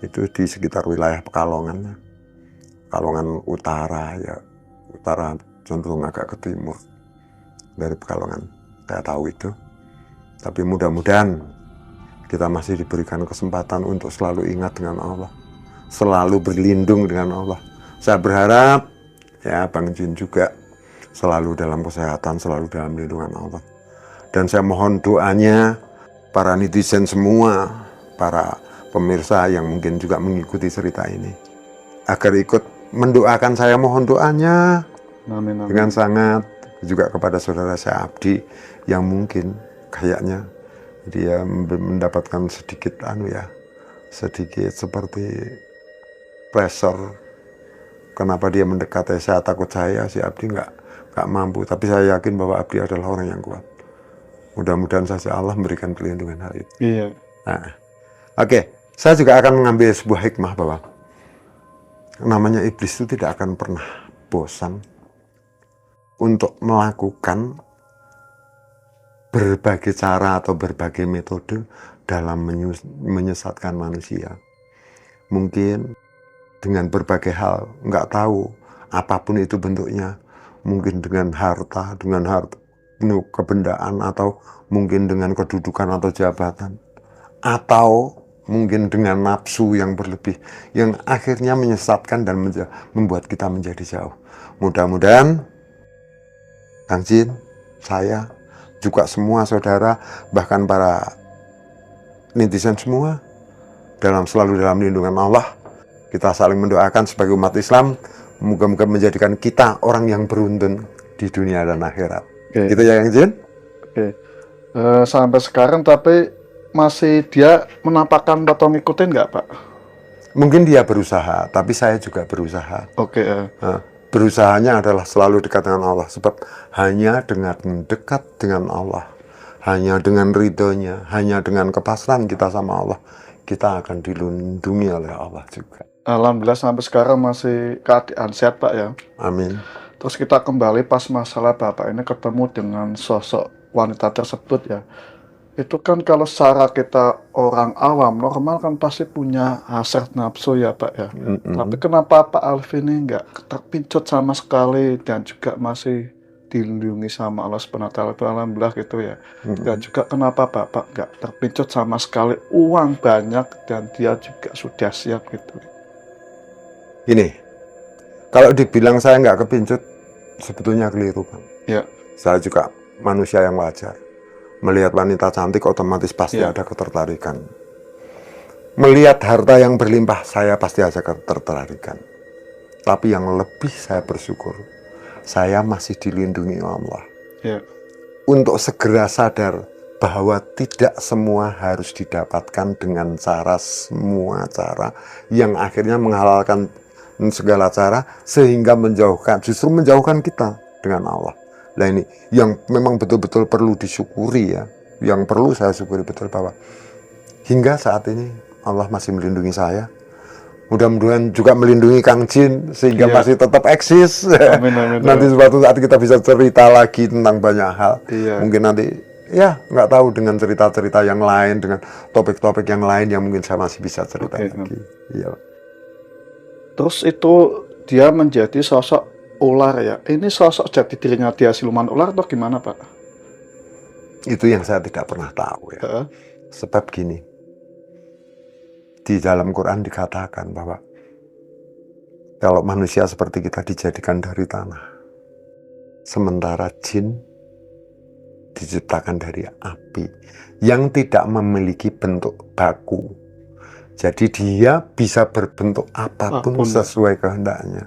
A: Itu di sekitar wilayah Pekalongan. Pekalongan Utara ya. Utara cenderung agak ke timur dari Pekalongan. Saya tahu itu. Tapi mudah-mudahan kita masih diberikan kesempatan untuk selalu ingat dengan Allah, selalu berlindung dengan Allah. Saya berharap ya Bang Jin juga selalu dalam kesehatan, selalu dalam lindungan Allah. Dan saya mohon doanya para netizen semua, para pemirsa yang mungkin juga mengikuti cerita ini, agar ikut mendoakan saya, mohon doanya.
B: Amin, amin.
A: Dengan sangat. Juga kepada saudara saya Abdi yang mungkin kayaknya dia mendapatkan sedikit sedikit seperti pressure. Kenapa dia mendekati saya, takut saya, si Abdi nggak mampu. Tapi saya yakin bahwa Abdi adalah orang yang kuat. Mudah-mudahan saja Allah memberikan perlindungan hal itu.
B: Iya.
A: Nah, oke. Saya juga akan mengambil sebuah hikmah bahwa namanya iblis itu tidak akan pernah bosan untuk melakukan berbagai cara atau berbagai metode dalam menyesatkan manusia. Mungkin dengan berbagai hal, nggak tahu apapun itu bentuknya, mungkin dengan harta, kebendaan, atau mungkin dengan kedudukan atau jabatan, atau mungkin dengan nafsu yang berlebih, yang akhirnya menyesatkan dan membuat kita menjadi jauh. Mudah-mudahan Kang Jin, saya, juga semua saudara, bahkan para netizen semua, selalu dalam lindungan Allah. Kita saling mendoakan sebagai umat Islam, moga-moga menjadikan kita orang yang beruntun di dunia dan akhirat.
B: Oke.
A: Gitu ya Kang Jin.
B: Oke. Sampai sekarang tapi masih dia menampakkan atau ngikutin nggak, Pak?
A: Mungkin dia berusaha, tapi saya juga berusaha.
B: Oke.
A: Nah, berusahanya adalah selalu dekat dengan Allah, sebab hanya dengan dekat dengan Allah, hanya dengan ridhonya, hanya dengan kepasrahan kita sama Allah, kita akan dilindungi oleh Allah juga.
B: Alhamdulillah sampai sekarang masih keadaan sehat, Pak ya.
A: Amin.
B: Terus kita kembali pas masalah Bapak ini ketemu dengan sosok wanita tersebut ya. Itu kan kalau secara kita orang awam normal kan pasti punya hasrat nafsu ya Pak ya. Tapi kenapa Pak Alif ini nggak terpincut sama sekali dan juga masih dilindungi sama Allah Subhanahu wa Ta'ala, alhamdulillah gitu ya. Dan juga kenapa Bapak nggak terpincut sama sekali, uang banyak dan dia juga sudah siap gitu.
A: Gini, kalau dibilang saya nggak kepincut, sebetulnya keliru Bang.
B: Ya,
A: Saya juga manusia yang wajar. Melihat wanita cantik otomatis pasti
B: Ya.
A: ada ketertarikan. Melihat harta yang berlimpah, saya pasti ada ketertarikan. Tapi yang lebih saya bersyukur, saya masih dilindungi Allah.
B: ya,
A: Untuk segera sadar bahwa tidak semua harus didapatkan dengan semua cara yang akhirnya menghalalkan segala cara sehingga justru menjauhkan kita dengan Allah. Nah ini yang memang betul-betul perlu disyukuri ya. Yang perlu saya syukuri betul bahwa hingga saat ini Allah masih melindungi saya. Mudah-mudahan juga melindungi Kang Jin sehingga
B: Iya.
A: masih tetap eksis.
B: Amin, amin.
A: Nanti suatu saat kita bisa cerita lagi tentang banyak hal.
B: Iya.
A: Mungkin nanti ya nggak tahu dengan cerita-cerita yang lain, dengan topik-topik yang lain yang mungkin saya masih bisa cerita
B: Oke,
A: lagi. Iya.
B: Terus itu dia menjadi sosok ular ya. Ini sosok jati dirinya dia siluman ular atau gimana Pak?
A: Itu yang saya tidak pernah tahu ya.
B: Heeh.
A: Sebab gini, di dalam Quran dikatakan bahwa kalau manusia seperti kita dijadikan dari tanah, sementara jin diciptakan dari api yang tidak memiliki bentuk baku. Jadi dia bisa berbentuk apapun
B: Apapun.
A: sesuai kehendaknya.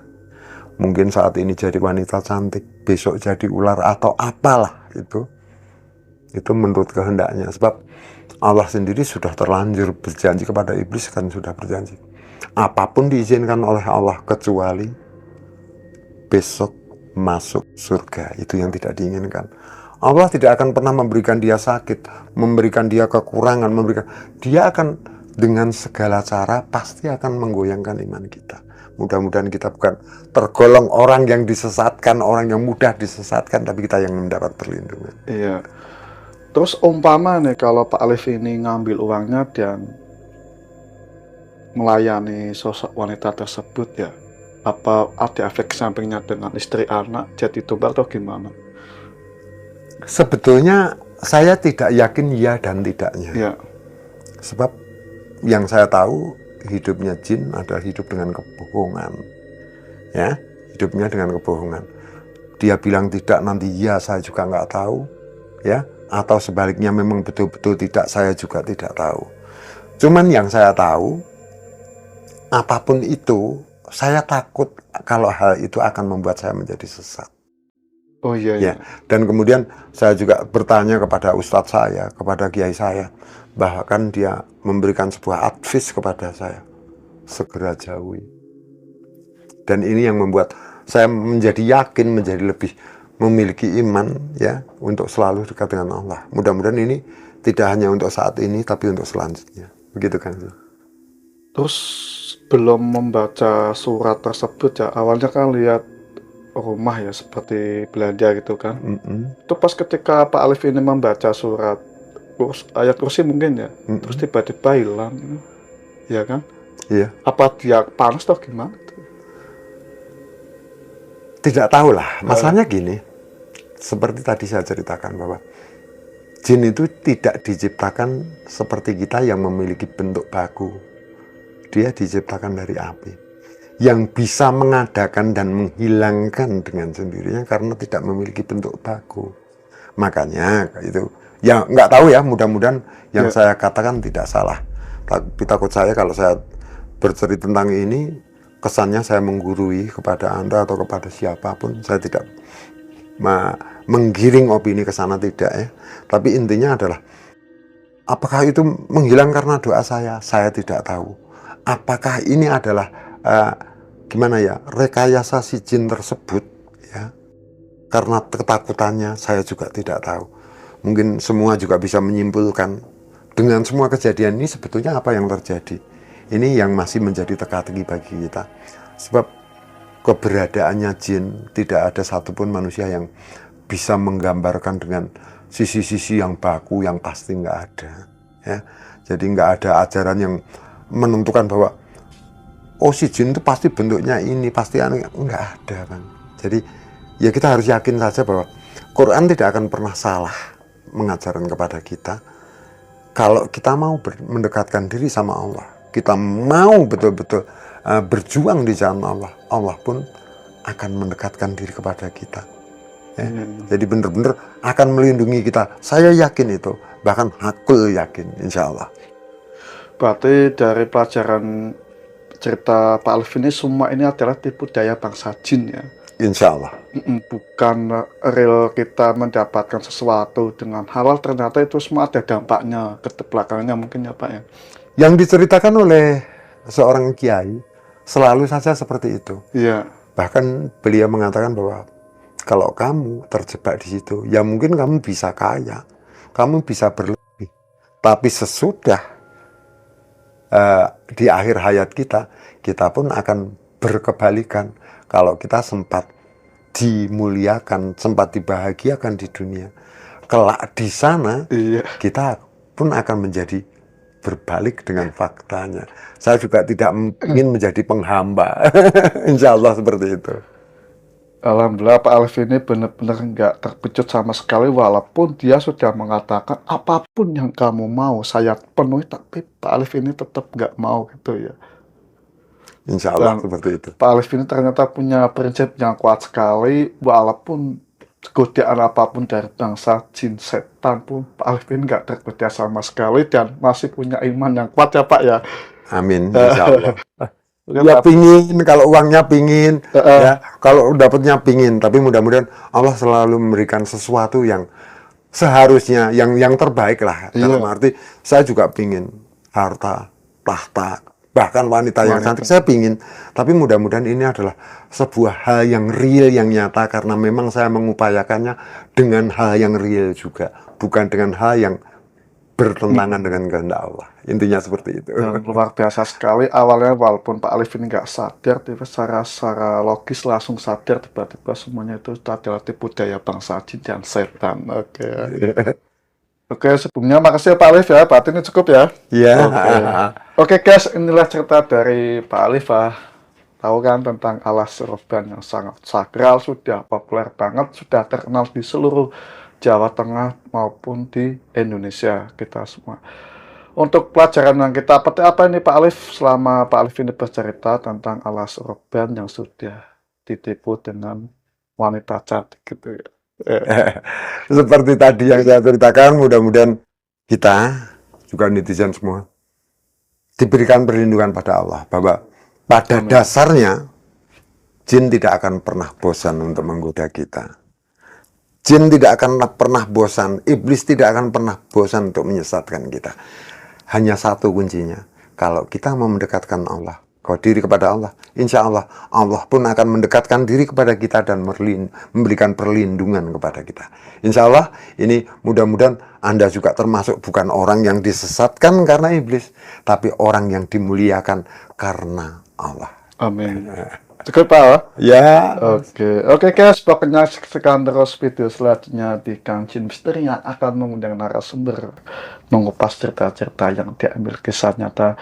A: Mungkin saat ini jadi wanita cantik, besok jadi ular atau apalah itu. Itu menurut kehendaknya. Sebab Allah sendiri sudah terlanjur berjanji kepada iblis, kan sudah berjanji. Apapun diizinkan oleh Allah kecuali besok masuk surga. Itu yang tidak diinginkan. Allah tidak akan pernah memberikan dia sakit, memberikan dia kekurangan, dia akan dengan segala cara pasti akan menggoyangkan iman kita. Mudah-mudahan kita bukan tergolong orang yang disesatkan, orang yang mudah disesatkan, tapi kita yang mendapat perlindungan.
B: Iya. Terus umpama nih kalau Pak Alif ini ngambil uangnya dan melayani sosok wanita tersebut ya, apa ada efek sampingnya dengan istri anak jadi tumbal atau gimana?
A: Sebetulnya saya tidak yakin ya dan tidaknya.
B: Ya,
A: Sebab yang saya tahu hidupnya jin adalah hidup dengan kebohongan. Ya, hidupnya dengan kebohongan. Dia bilang tidak, nanti ya saya juga nggak tahu. Ya, atau sebaliknya memang betul-betul tidak, saya juga tidak tahu. Cuman yang saya tahu, apapun itu, saya takut kalau hal itu akan membuat saya menjadi sesat.
B: oh iya,
A: Ya, dan kemudian saya juga bertanya kepada ustadz saya, kepada kiai saya, bahkan dia memberikan sebuah advice kepada saya, segera jauhi. Dan ini yang membuat saya menjadi yakin, menjadi lebih memiliki iman ya untuk selalu dekat dengan Allah. Mudah-mudahan ini tidak hanya untuk saat ini, tapi untuk selanjutnya. Begitu kan?
B: Terus belum membaca surat tersebut ya, awalnya kan lihat rumah ya seperti belanja gitu kan. Itu pas ketika Pak Alif ini membaca surat ayat kursi mungkin ya, terus tiba-tiba hilang, ya kan?
A: Iya.
B: Apa dia panas atau gimana?
A: Tidak tahu lah. Masalahnya gini, seperti tadi saya ceritakan bahwa jin itu tidak diciptakan seperti kita yang memiliki bentuk baku. Dia diciptakan dari api, yang bisa mengadakan dan menghilangkan dengan sendirinya karena tidak memiliki bentuk baku. Makanya itu ya nggak tahu ya, mudah-mudahan yang saya katakan tidak salah. Tapi takut saya kalau saya bercerita tentang ini kesannya saya menggurui kepada Anda atau kepada siapapun. Saya tidak menggiring opini ke sana, tidak ya. Tapi intinya adalah apakah itu menghilang karena doa saya tidak tahu. Apakah ini adalah gimana ya, rekayasa si jin tersebut ya, karena ketakutannya, saya juga tidak tahu. Mungkin semua juga bisa menyimpulkan dengan semua kejadian ini sebetulnya apa yang terjadi. Ini yang masih menjadi teka-teki bagi kita. Sebab keberadaannya jin, tidak ada satupun manusia yang bisa menggambarkan dengan sisi-sisi yang baku, yang pasti nggak ada. Ya. Jadi nggak ada ajaran yang menentukan bahwa oh si jin itu pasti bentuknya ini, pasti nggak ada kan. Jadi ya kita harus yakin saja bahwa Quran tidak akan pernah salah mengajarkan kepada kita. Kalau kita mau mendekatkan diri sama Allah, kita mau betul-betul berjuang di jalan Allah, Allah pun akan mendekatkan diri kepada kita. Ya. Jadi benar-benar akan melindungi kita. Saya yakin itu, bahkan aku yakin, insya Allah.
B: Berarti dari pelajaran cerita Pak Alif ini, semua ini adalah tipu daya bangsa jin ya?
A: Insya Allah.
B: Bukan real kita mendapatkan sesuatu dengan halal, ternyata itu semua ada dampaknya ke belakangnya mungkin ya Pak ya?
A: Yang diceritakan oleh seorang kiai selalu saja seperti itu.
B: Iya.
A: Bahkan beliau mengatakan bahwa kalau kamu terjebak di situ, ya mungkin kamu bisa kaya, kamu bisa berlebih. Tapi sesudah di akhir hayat kita, kita pun akan berkebalikan. Kalau kita sempat dimuliakan, sempat dibahagiakan di dunia, kelak di sana kita pun akan menjadi berbalik dengan faktanya. Saya juga tidak ingin menjadi penghamba. Insya Allah seperti itu.
B: Alhamdulillah Pak Alif ini benar-benar nggak terkejut sama sekali, walaupun dia sudah mengatakan apapun yang kamu mau saya penuhi, tapi Pak Alif ini tetap nggak mau gitu ya.
A: Insya Allah seperti itu.
B: Pak Alif ini ternyata punya prinsip yang kuat sekali, walaupun godaan apapun dari bangsa jin setan pun Pak Alif ini nggak tergoda sama sekali dan masih punya iman yang kuat ya Pak ya.
A: Amin, insya Allah. Ya pingin, kalau uangnya pingin, ya kalau dapatnya pingin, tapi mudah-mudahan Allah selalu memberikan sesuatu yang seharusnya yang terbaik lah. Dalam arti saya juga pingin harta, tahta, bahkan wanita yang cantik saya pingin, tapi mudah-mudahan ini adalah sebuah hal yang real, yang nyata, karena memang saya mengupayakannya dengan hal yang real juga, bukan dengan hal yang bertentangan dengan kehendak Allah. Intinya seperti itu.
B: Dan luar biasa sekali. Awalnya walaupun Pak Alif ini nggak sadar, tapi secara logis langsung sadar, tiba-tiba semuanya itu adalah tipu daya bangsa jin dan setan. Oke. Oke, sebelumnya makasih ya Pak Alif ya. Berarti ini cukup ya.
A: Iya.
B: Oke guys, inilah cerita dari Pak Alif ya. Tahu kan tentang alas roban yang sangat sakral, sudah populer banget, sudah terkenal di seluruh Jawa Tengah maupun di Indonesia kita semua. Untuk pelajaran yang kita petik apa ini Pak Alif, selama Pak Alif ini bercerita tentang alas roban yang sudah ditipu dengan wanita cantik gitu ya.
A: Seperti tadi yang saya ceritakan, mudah-mudahan kita juga netizen semua diberikan perlindungan pada Allah, bahwa pada dasarnya jin tidak akan pernah bosan untuk menggoda kita. Jin tidak akan pernah bosan, iblis tidak akan pernah bosan untuk menyesatkan kita. Hanya satu kuncinya, kalau kita mau mendekatkan Allah, kau diri kepada Allah, insya Allah, Allah pun akan mendekatkan diri kepada kita dan memberikan perlindungan kepada kita. Insya Allah, ini mudah-mudahan Anda juga termasuk bukan orang yang disesatkan karena iblis, tapi orang yang dimuliakan karena Allah.
B: Amin. Cukup Pak?
A: Ya.
B: Oke guys, pokoknya sekian terus video selanjutnya di Kang Jin Misteri yang akan mengundang narasumber mengupas cerita-cerita yang diambil kisah nyata.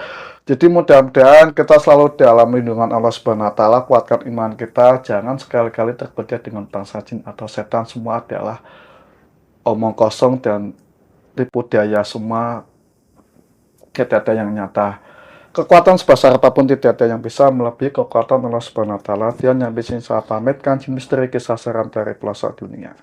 B: Jadi mudah-mudahan kita selalu dalam lindungan Allah Subhanahu wa Ta'ala, kuatkan iman kita, jangan sekali-kali tergoda dengan bangsa jin atau setan. Semua adalah omong kosong dan tipu daya, semua tidak ada yang nyata. Kekuatan sebesar apapun tidak ada yang bisa melebihi kekuatan Allah Subhanahu wa Ta'ala. Dia yang bisa saya pamit, Kang Jin Misteri, kisah seram dari pelosok dunia.